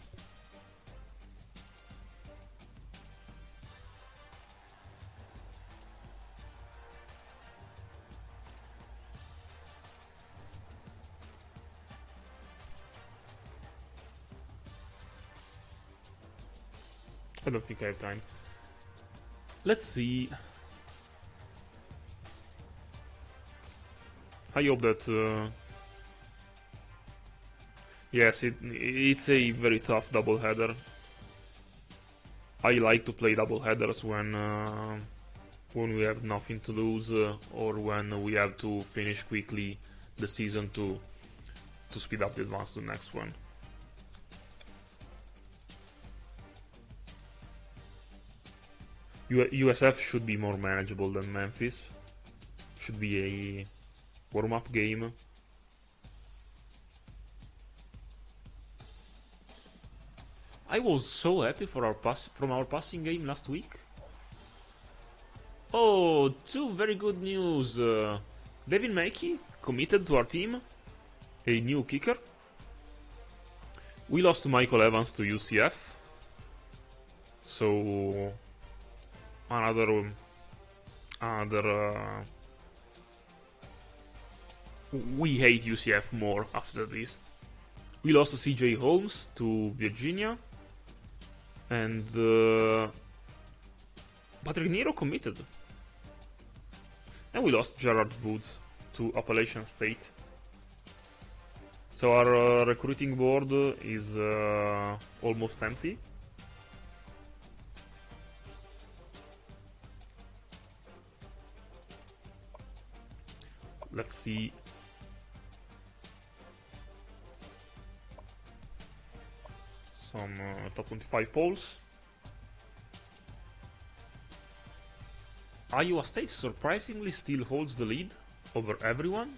I don't think I have time. Let's see. I hope that... yes, it's a very tough doubleheader. I like to play doubleheaders when we have nothing to lose or when we have to finish quickly the season to speed up the advance to the next one. USF should be more manageable than Memphis. Should be a warm-up game. I was so happy for from our passing game last week. Oh, 2 very good news. Devin Mackey committed to our team, a new kicker. We lost Michael Evans to UCF. So another we hate UCF more after this. We lost CJ Holmes to Virginia, and Patrick Nero committed, and we lost Gerard Woods to Appalachian State. So our recruiting board is almost empty. Let's see. Some top 25 polls. Iowa State surprisingly still holds the lead over everyone.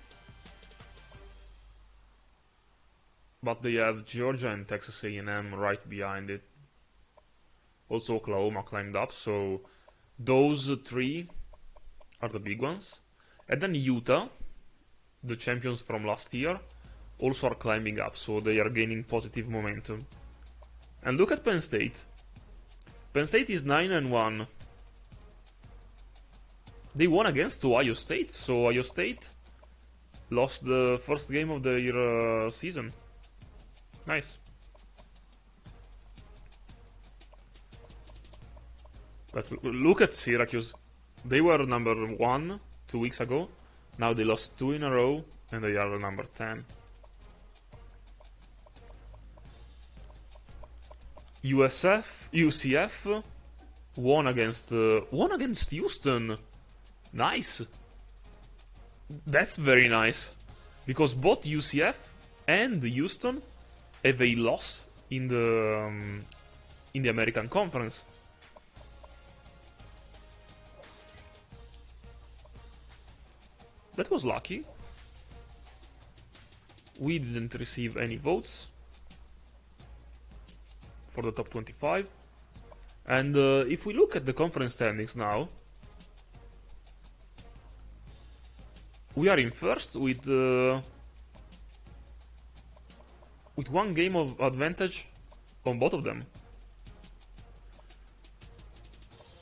But they have Georgia and Texas A&M right behind it. Also Oklahoma climbed up, so those 3 are the big ones. And then Utah, the champions from last year, also are climbing up, so they are gaining positive momentum. And look at Penn State. Penn State is 9-1. They won against Ohio State, so Ohio State lost the first game of their season. Nice. Let's look at Syracuse. They were number 1 2 weeks ago. Now they lost 2 in a row, and they are number 10. UCF won against Houston. Nice. That's very nice. Because both UCF and Houston have a loss in the American Conference. That was lucky. We didn't receive any votes for the top 25. And if we look at the conference standings now, we are in first with one game of advantage on both of them.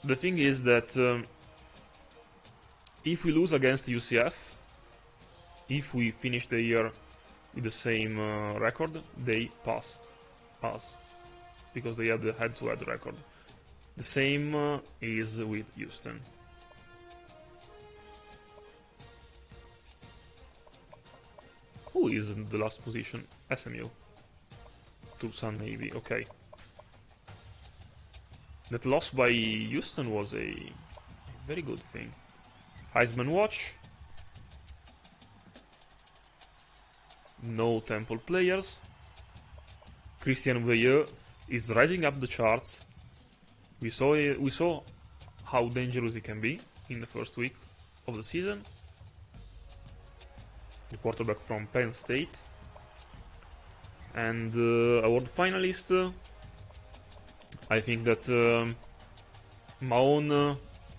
The thing is that if we lose against UCF, if we finish the year with the same record, they pass us because they have the head-to-head record. The same is with Houston. Who is in the last position? SMU. Tucson, maybe. Okay. That loss by Houston was a very good thing. Heisman watch. No Temple players. Christian Veilleux is rising up the charts. We saw how dangerous he can be in the first week of the season. The quarterback from Penn State. And award finalist, I think that Mahone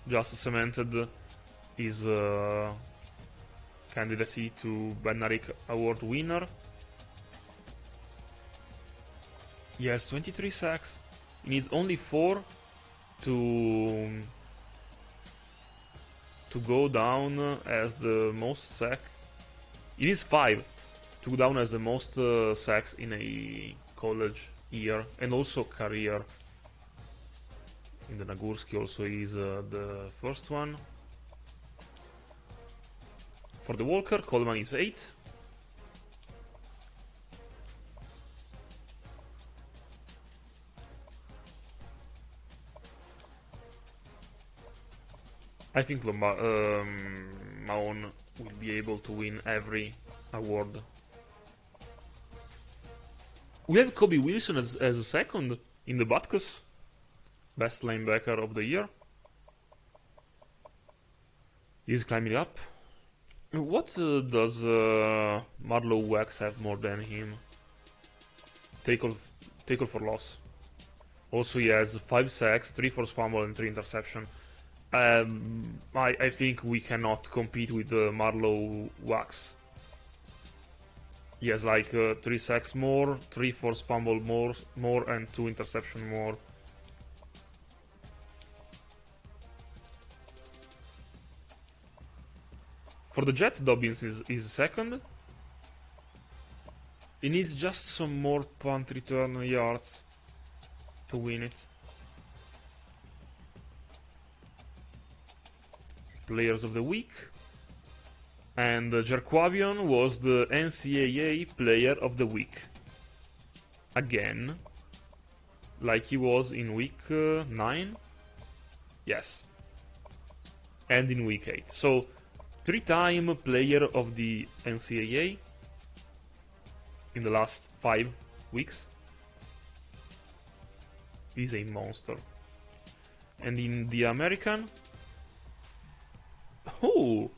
just cemented his candidacy to Bednarik Award winner. He has 23 sacks. He needs only 4 to go down as the most sack. He needs 5 to go down as the most sacks in a college year and also career. In the Nagurski also is the first one. For the Walker, Coleman is 8. I think Mahone will be able to win every award. We have Kobe Wilson as a second in the Butkus. Best linebacker of the year. He's climbing up. What does Marlowe Wax have more than him? Tackle for loss. Also, he has 5 sacks, 3 forced fumble, and 3 interception. I think we cannot compete with Marlowe Wax. He has like 3 sacks more, 3 forced fumble more, and 2 interception more. For the Jets, Dobbins is second. He needs just some more punt return yards to win it. Players of the week. And Jarquavion was the NCAA Player of the Week. Again. Like he was in week 9. Yes. And in week 8. So, 3-time player of the NCAA in the last 5 weeks. He's a monster. And in the American... Oh!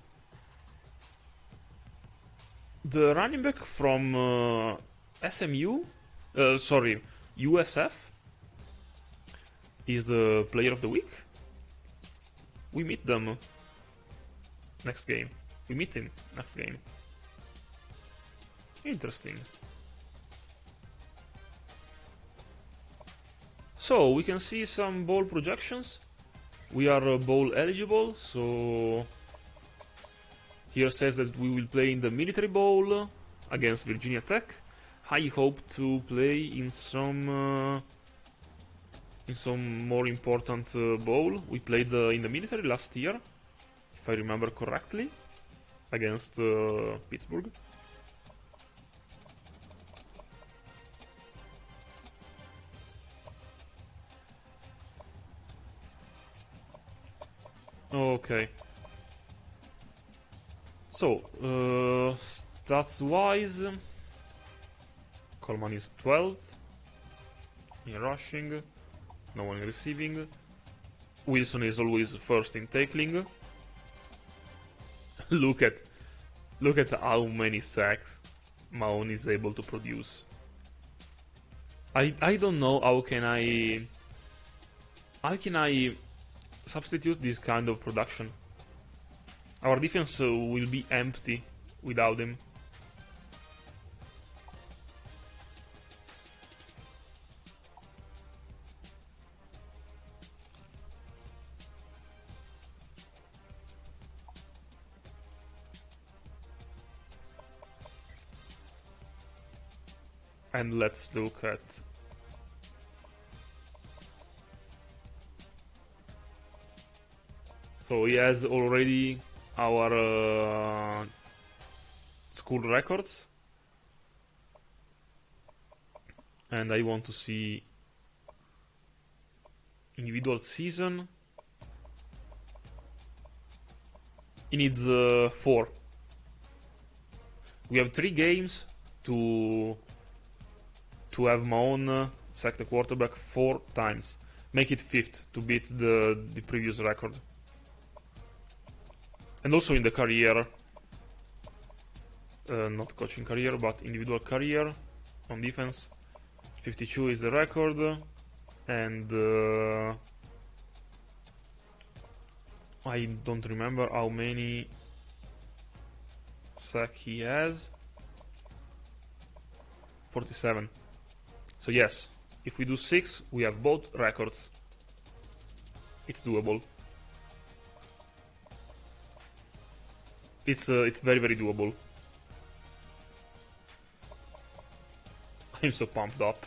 The running back from SMU... sorry, USF is the player of the week. We meet them next game. We meet him next game. Interesting. So, we can see some bowl projections. We are bowl eligible, so... Here says that we will play in the Military Bowl against Virginia Tech. I hope to play in some more important bowl. We played in the military last year, if I remember correctly, against Pittsburgh. Okay. So, stats-wise, Coleman is 12 in rushing, no one in receiving. Wilson is always first in tackling. look at how many sacks Mahone is able to produce. I don't know how can I substitute this kind of production. Our defense will be empty without him. And let's look at so he has already our school records, and I want to see individual season. He needs 4. We have 3 games to have Mahone sack the quarterback 4 times. Make it 5th to beat the previous record. And also in the career, not coaching career, but individual career on defense, 52 is the record, and I don't remember how many sack he has. 47. So yes, if we do 6, we have both records. It's doable. It's very, very doable. I'm so pumped up.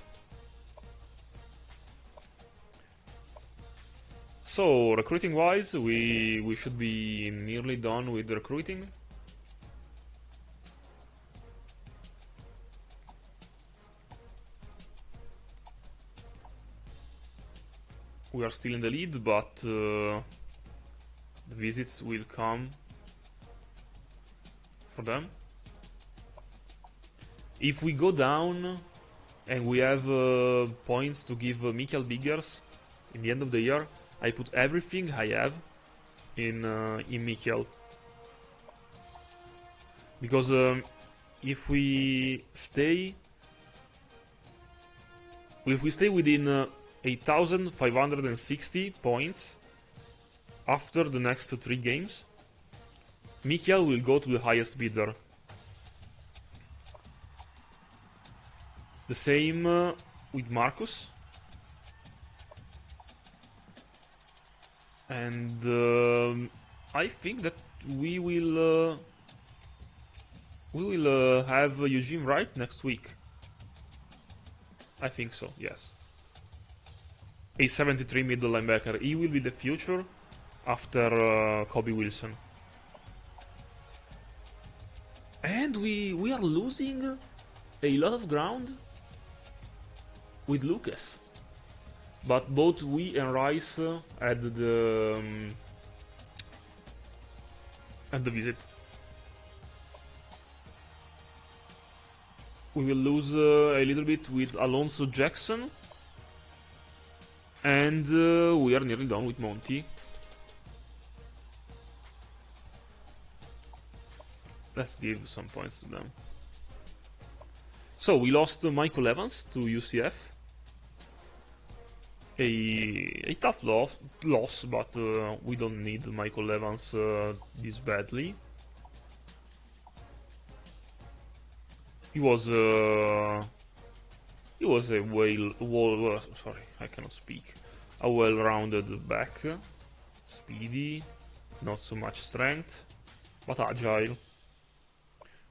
So recruiting wise, we should be nearly done with recruiting. We are still in the lead, but the visits will come for them. If we go down and we have points to give Michael Biggers in the end of the year, I put everything I have in Michael. Because if we stay within 8,560 points after the next 3 games, Michael will go to the highest bidder. The same with Marcus. And I think that we will have Eugene Wright next week. I think so, yes. A 73 middle linebacker. He will be the future after Kobe Wilson. And we are losing a lot of ground with Lucas. But both we and Rice had the visit. We will lose a little bit with Alonso Jackson. And we are nearly done with Monty. Let's give some points to them. So we lost Michael Evans to UCF. A tough loss, but we don't need Michael Evans this badly. He was a well-rounded back, speedy, not so much strength, but agile.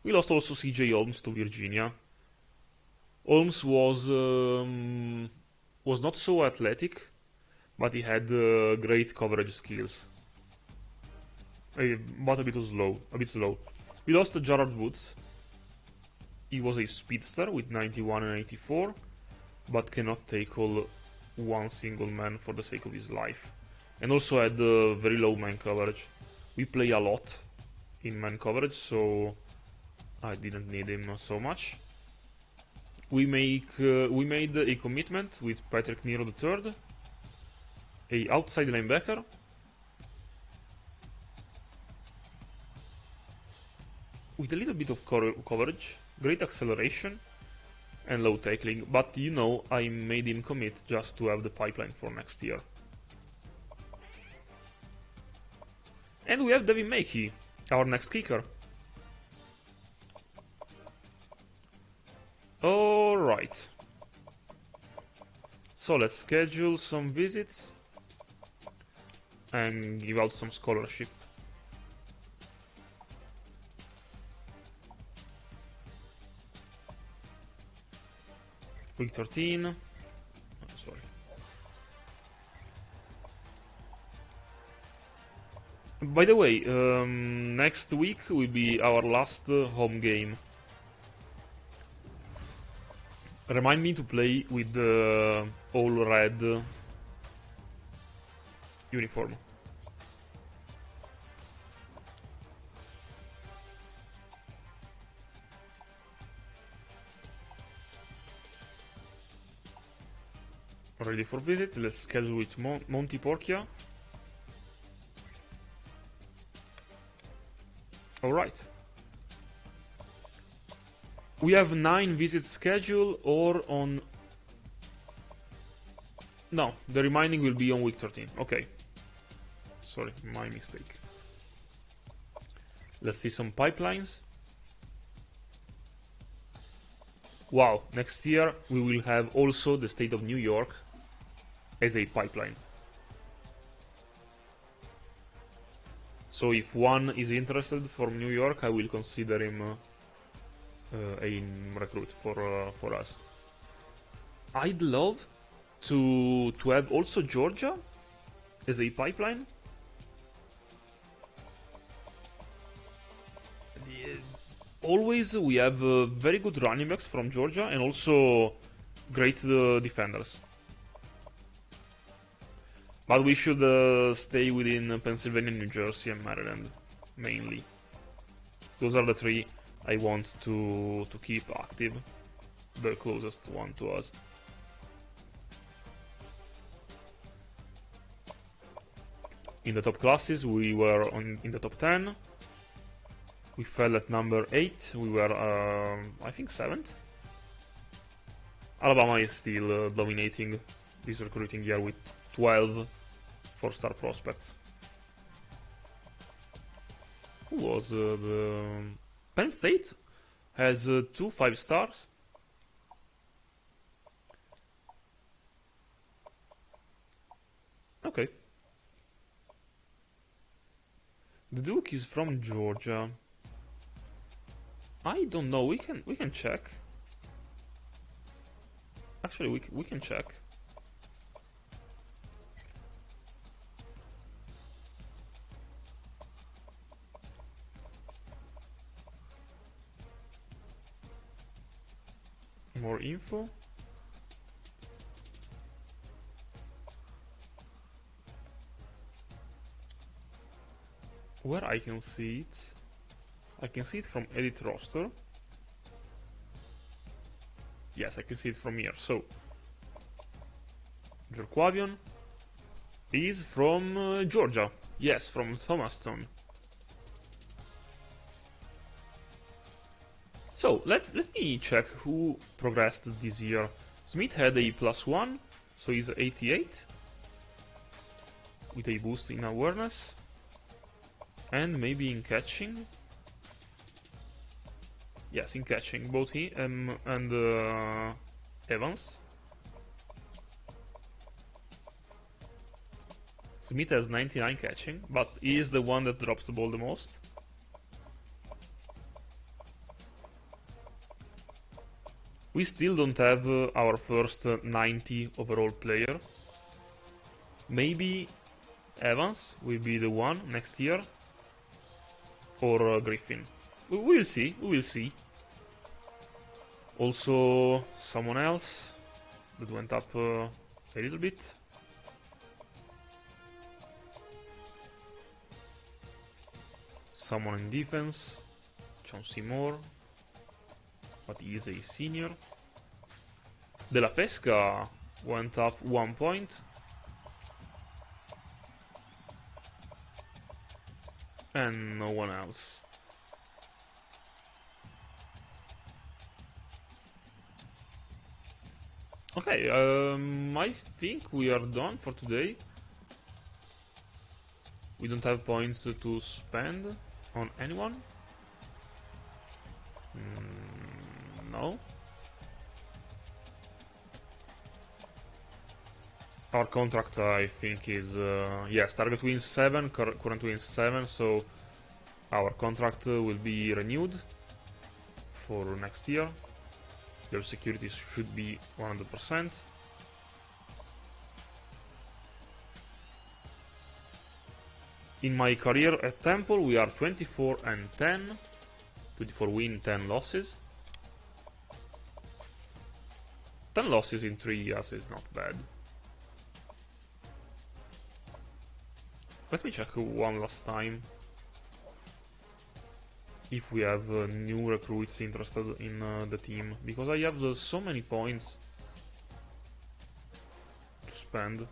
We lost also CJ Holmes to Virginia. Holmes was not so athletic, but he had great coverage skills. But a bit slow. We lost Gerard Woods. He was a speedster with 91 and 84, but cannot tackle one single man for the sake of his life. And also had very low man coverage. We play a lot in man coverage, so I didn't need him so much. We made a commitment with Patrick Nero III, a outside linebacker, with a little bit of coverage, great acceleration, and low tackling. But you know, I made him commit just to have the pipeline for next year. And we have Devin Mackey, our next kicker. Alright. So let's schedule some visits and give out some scholarship. Week 13. Oh, sorry. By the way, next week will be our last home game. Remind me to play with the all red uniform. Ready for visit. Let's schedule with Monty Porchia. Alright. We have 9 visits scheduled or on... No, the remaining will be on week 13. Okay. Sorry, my mistake. Let's see some pipelines. Wow, next year we will have also the state of New York as a pipeline. So if one is interested from New York, I will consider him a recruit for us. I'd love to have also Georgia as a pipeline. Always we have very good running backs from Georgia and also great defenders. But we should stay within Pennsylvania, New Jersey, and Maryland, mainly. Those are the 3 I want to keep active, the closest one to us. In the top classes, we were in the top 10. We fell at number 8. We were, I think, 7th. Alabama is still dominating this recruiting year with 12 4-star prospects. Who was the... Penn State has 2 5-stars. Okay. The Duke is from Georgia. I don't know. We can check. Actually, we can check. More info. Where I can see it? I can see it from edit roster. Yes, I can see it from here. So, Jerquavion is from Georgia. Yes, from Thomaston. So, let me check who progressed this year. Smith had a +1, so he's 88. With a boost in awareness. And maybe in catching. Yes, in catching. Both he and Evans. Smith has 99 catching, but he is the one that drops the ball the most. We still don't have our first 90 overall player. Maybe Evans will be the one next year. Or Griffin. We will see, we will see. Also, someone else that went up a little bit. someone in defense. Chauncey Moore. But he is a senior. De La Pesca went up 1 point. And no one else. Okay, I think we are done for today. We don't have points to spend on anyone. No. Our contract, I think, is yes. Target wins 7, current wins 7, so our contract will be renewed for next year. Your security should be 100%. In my career at Temple, we are 24 and 10. 24 win, 10 losses. 10 losses in 3 years is not bad. Let me check one last time if we have new recruits interested in the team, because I have so many points to spend.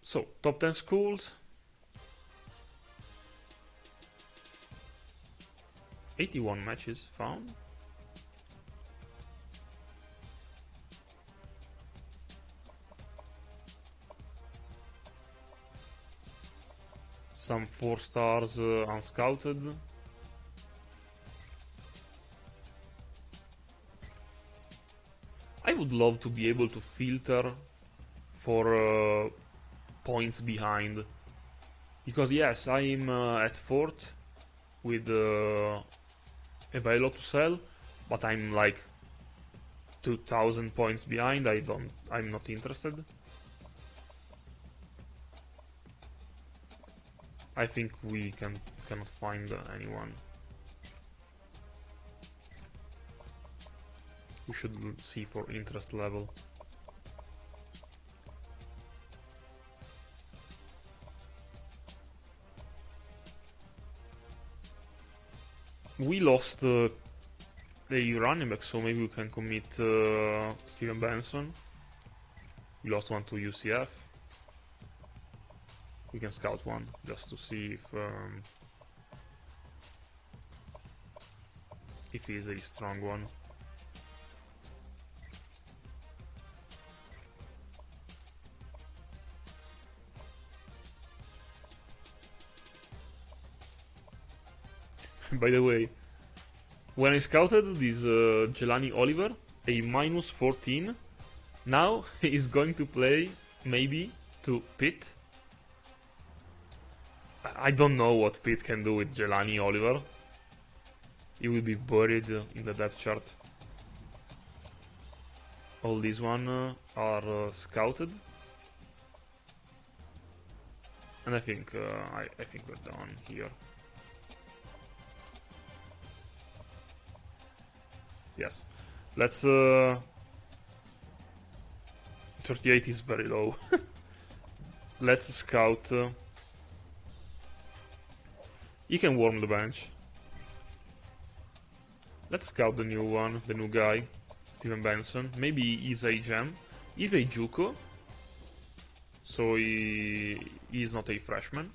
So, top 10 schools. 81 matches found. Some 4 stars unscouted. I would love to be able to filter for points behind, because yes, I'm at 4th with available to sell, but I'm like 2,000 points behind. I'm not interested. I think we cannot find anyone. We should see for interest level. We lost a running back, so maybe we can commit Steven Benson. We lost one to UCF. We can scout one just to see if he is a strong one. By the way, when I scouted this Jelani Oliver, a -14, now he's going to play maybe to Pitt. I don't know what Pitt can do with Jelani Oliver. He will be buried in the depth chart. All these one are scouted, and I think I think we're done here. Yes, let's 38 is very low. Let's scout. You can warm the bench. Let's scout the new one, the new guy, Steven Benson. Maybe he's a gem. He's a JUCO, so he's not a freshman.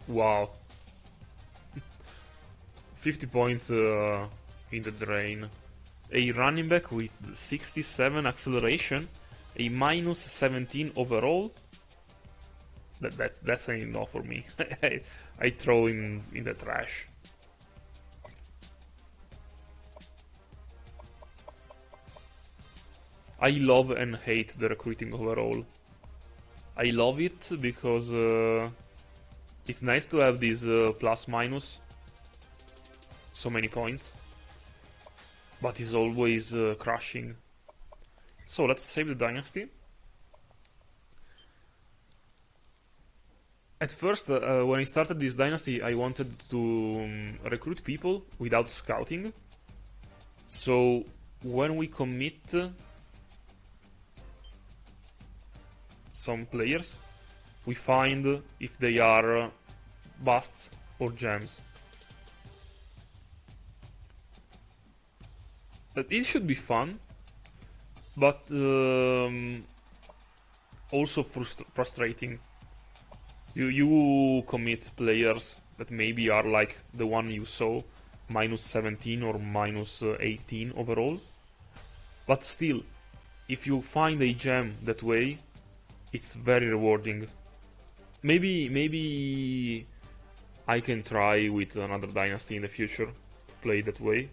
Wow. 50 points in the drain. A running back with 67 acceleration, a -17 overall. That's an enough for me. I throw him in the trash. I love and hate the recruiting overall. I love it because it's nice to have this plus minus so many points. but is always crashing. So let's save the dynasty. At first, when I started this dynasty, I wanted to recruit people without scouting. So when we commit some players, we find if they are busts or gems. It should be fun, but also frustrating. You commit players that maybe are like the one you saw, minus 17 or minus 18 overall. But still, if you find a gem that way, it's very rewarding. Maybe I can try with another dynasty in the future to play that way.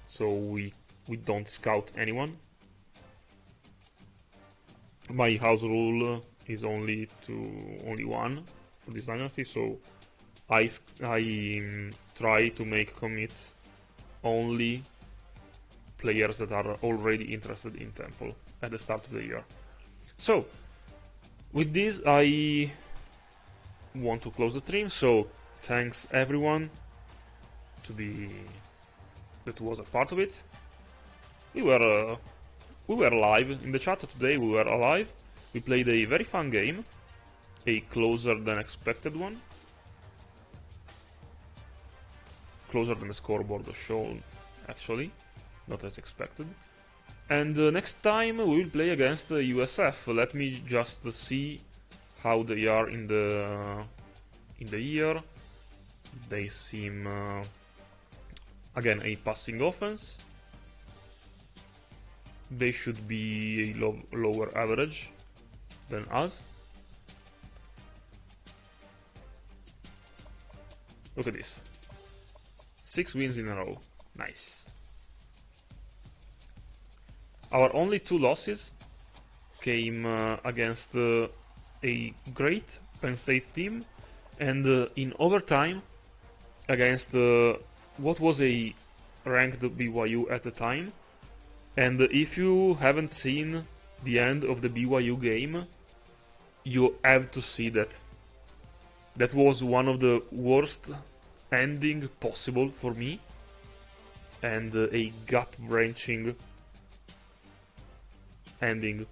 So we don't scout anyone. My house rule is only one for this dynasty, so I try to make commits only players that are already interested in Temple at the start of the year. So with this, I want to close the stream. So thanks everyone that was a part of it. We were live in the chat today. We were alive. We played a very fun game, a closer than expected one, closer than the scoreboard shown, actually, not as expected. And next time we will play against USF. Let me just see how they are in the year. They seem again a passing offense. They should be a lower average than us. Look at this. 6 wins in a row. Nice. Our only 2 losses came against a great Penn State team and in overtime against what was a ranked BYU at the time. And if you haven't seen the end of the BYU game, you have to see that. That was one of the worst ending possible for me, and a gut-wrenching ending,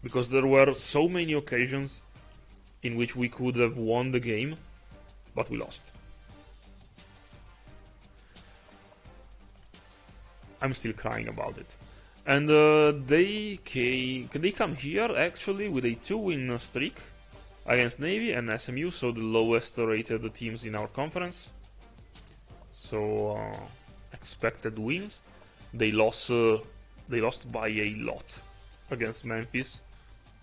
because there were so many occasions in which we could have won the game, but we lost. I'm still crying about it. And they come here actually with a 2-win streak against Navy and SMU, so the lowest rated teams in our conference. So expected wins. They lost by a lot against Memphis,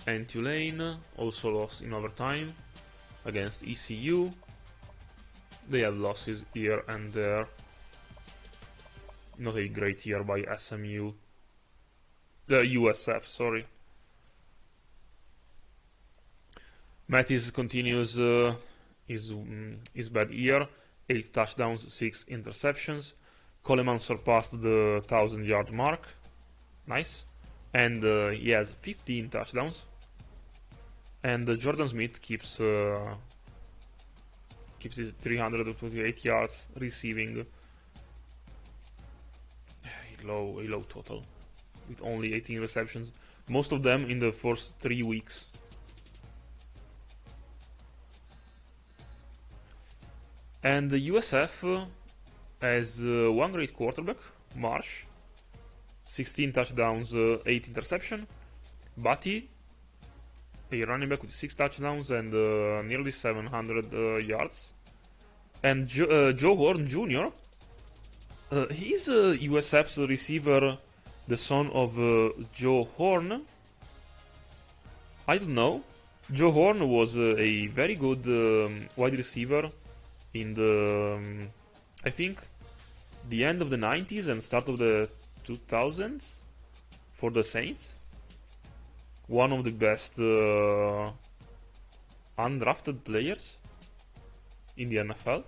and Tulane also lost in overtime against ECU. They had losses here and there. Not a great year by SMU. The USF, sorry. Mattis continues his bad year. 8 touchdowns, 6 interceptions. Coleman surpassed the 1,000-yard mark. Nice. And he has 15 touchdowns. And Jordan Smith keeps his 328 yards receiving. A low total, with only 18 receptions, most of them in the first 3 weeks. And the USF has one great quarterback, Marsh, 16 touchdowns, 8 interception. Batty, a running back with 6 touchdowns and nearly 700 yards. And Joe Horn Jr., he's USF's receiver, the son of Joe Horn. I don't know. Joe Horn was a very good wide receiver in the, I think, the end of the 90s and start of the 2000s for the Saints. One of the best undrafted players in the NFL,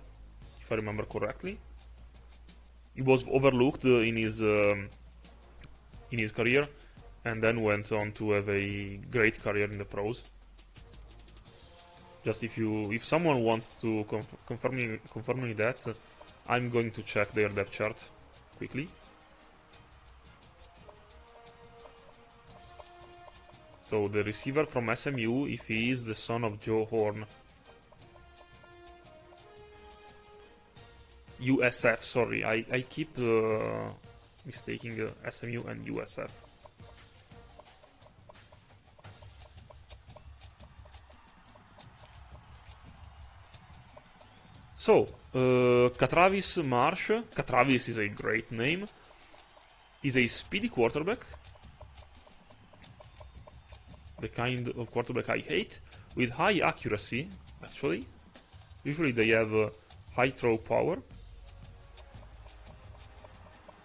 if I remember correctly. he was overlooked in his career, and then went on to have a great career in the pros. Just if someone wants to confirm me that, I'm going to check their depth chart quickly. So the receiver from SMU, if he is the son of Joe Horn. USF, sorry, I keep mistaking SMU and USF. So, Catravis Marsh. Catravis is a great name. He's a speedy quarterback. The kind of quarterback I hate. With high accuracy, actually. Usually they have high throw power.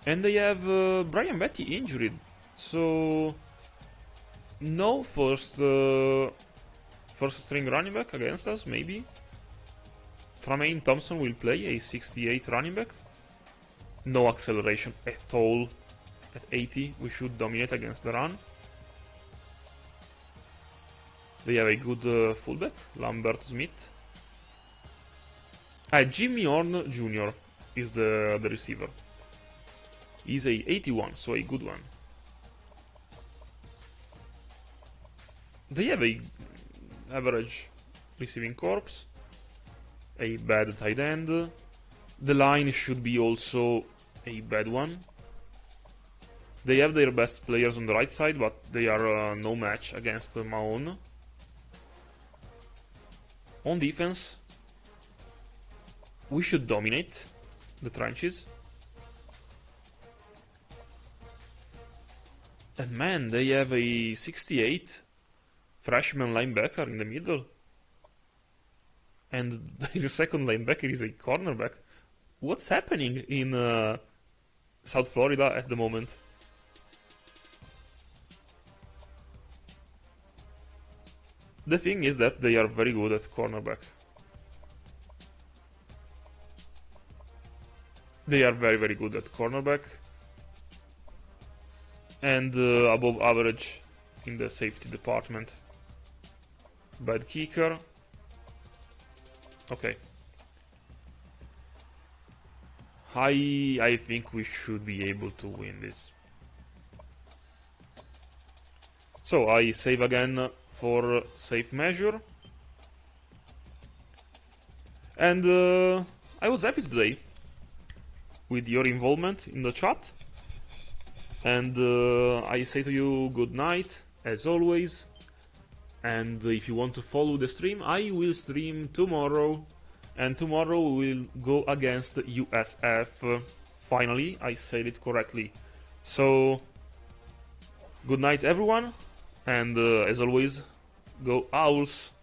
And they have Brian Betty injured. So, no first string running back against us, maybe. Tremaine Thompson will play, a 68 running back. No acceleration at all. At 80, we should dominate against the run. They have a good fullback, Lambert Smith. Jimmy Horn Jr. is the receiver. He's a 81, so a good one. They have a average receiving corps. A bad tight end. The line should be also a bad one. They have their best players on the right side, but they are no match against Mahone. On defense, we should dominate the trenches. And man, they have a 68 freshman linebacker in the middle. And their second linebacker is a cornerback. What's happening in South Florida at the moment? The thing is that they are very good at cornerback. They are very, very good at cornerback. And above average in the safety department. Bad kicker. Okay. I think we should be able to win this. So I save again for safe measure. And I was happy today with your involvement in the chat. And I say to you good night, as always. And if you want to follow the stream, I will stream tomorrow. And tomorrow we will go against USF. Finally, I said it correctly. So, good night everyone. And as always, go Owls!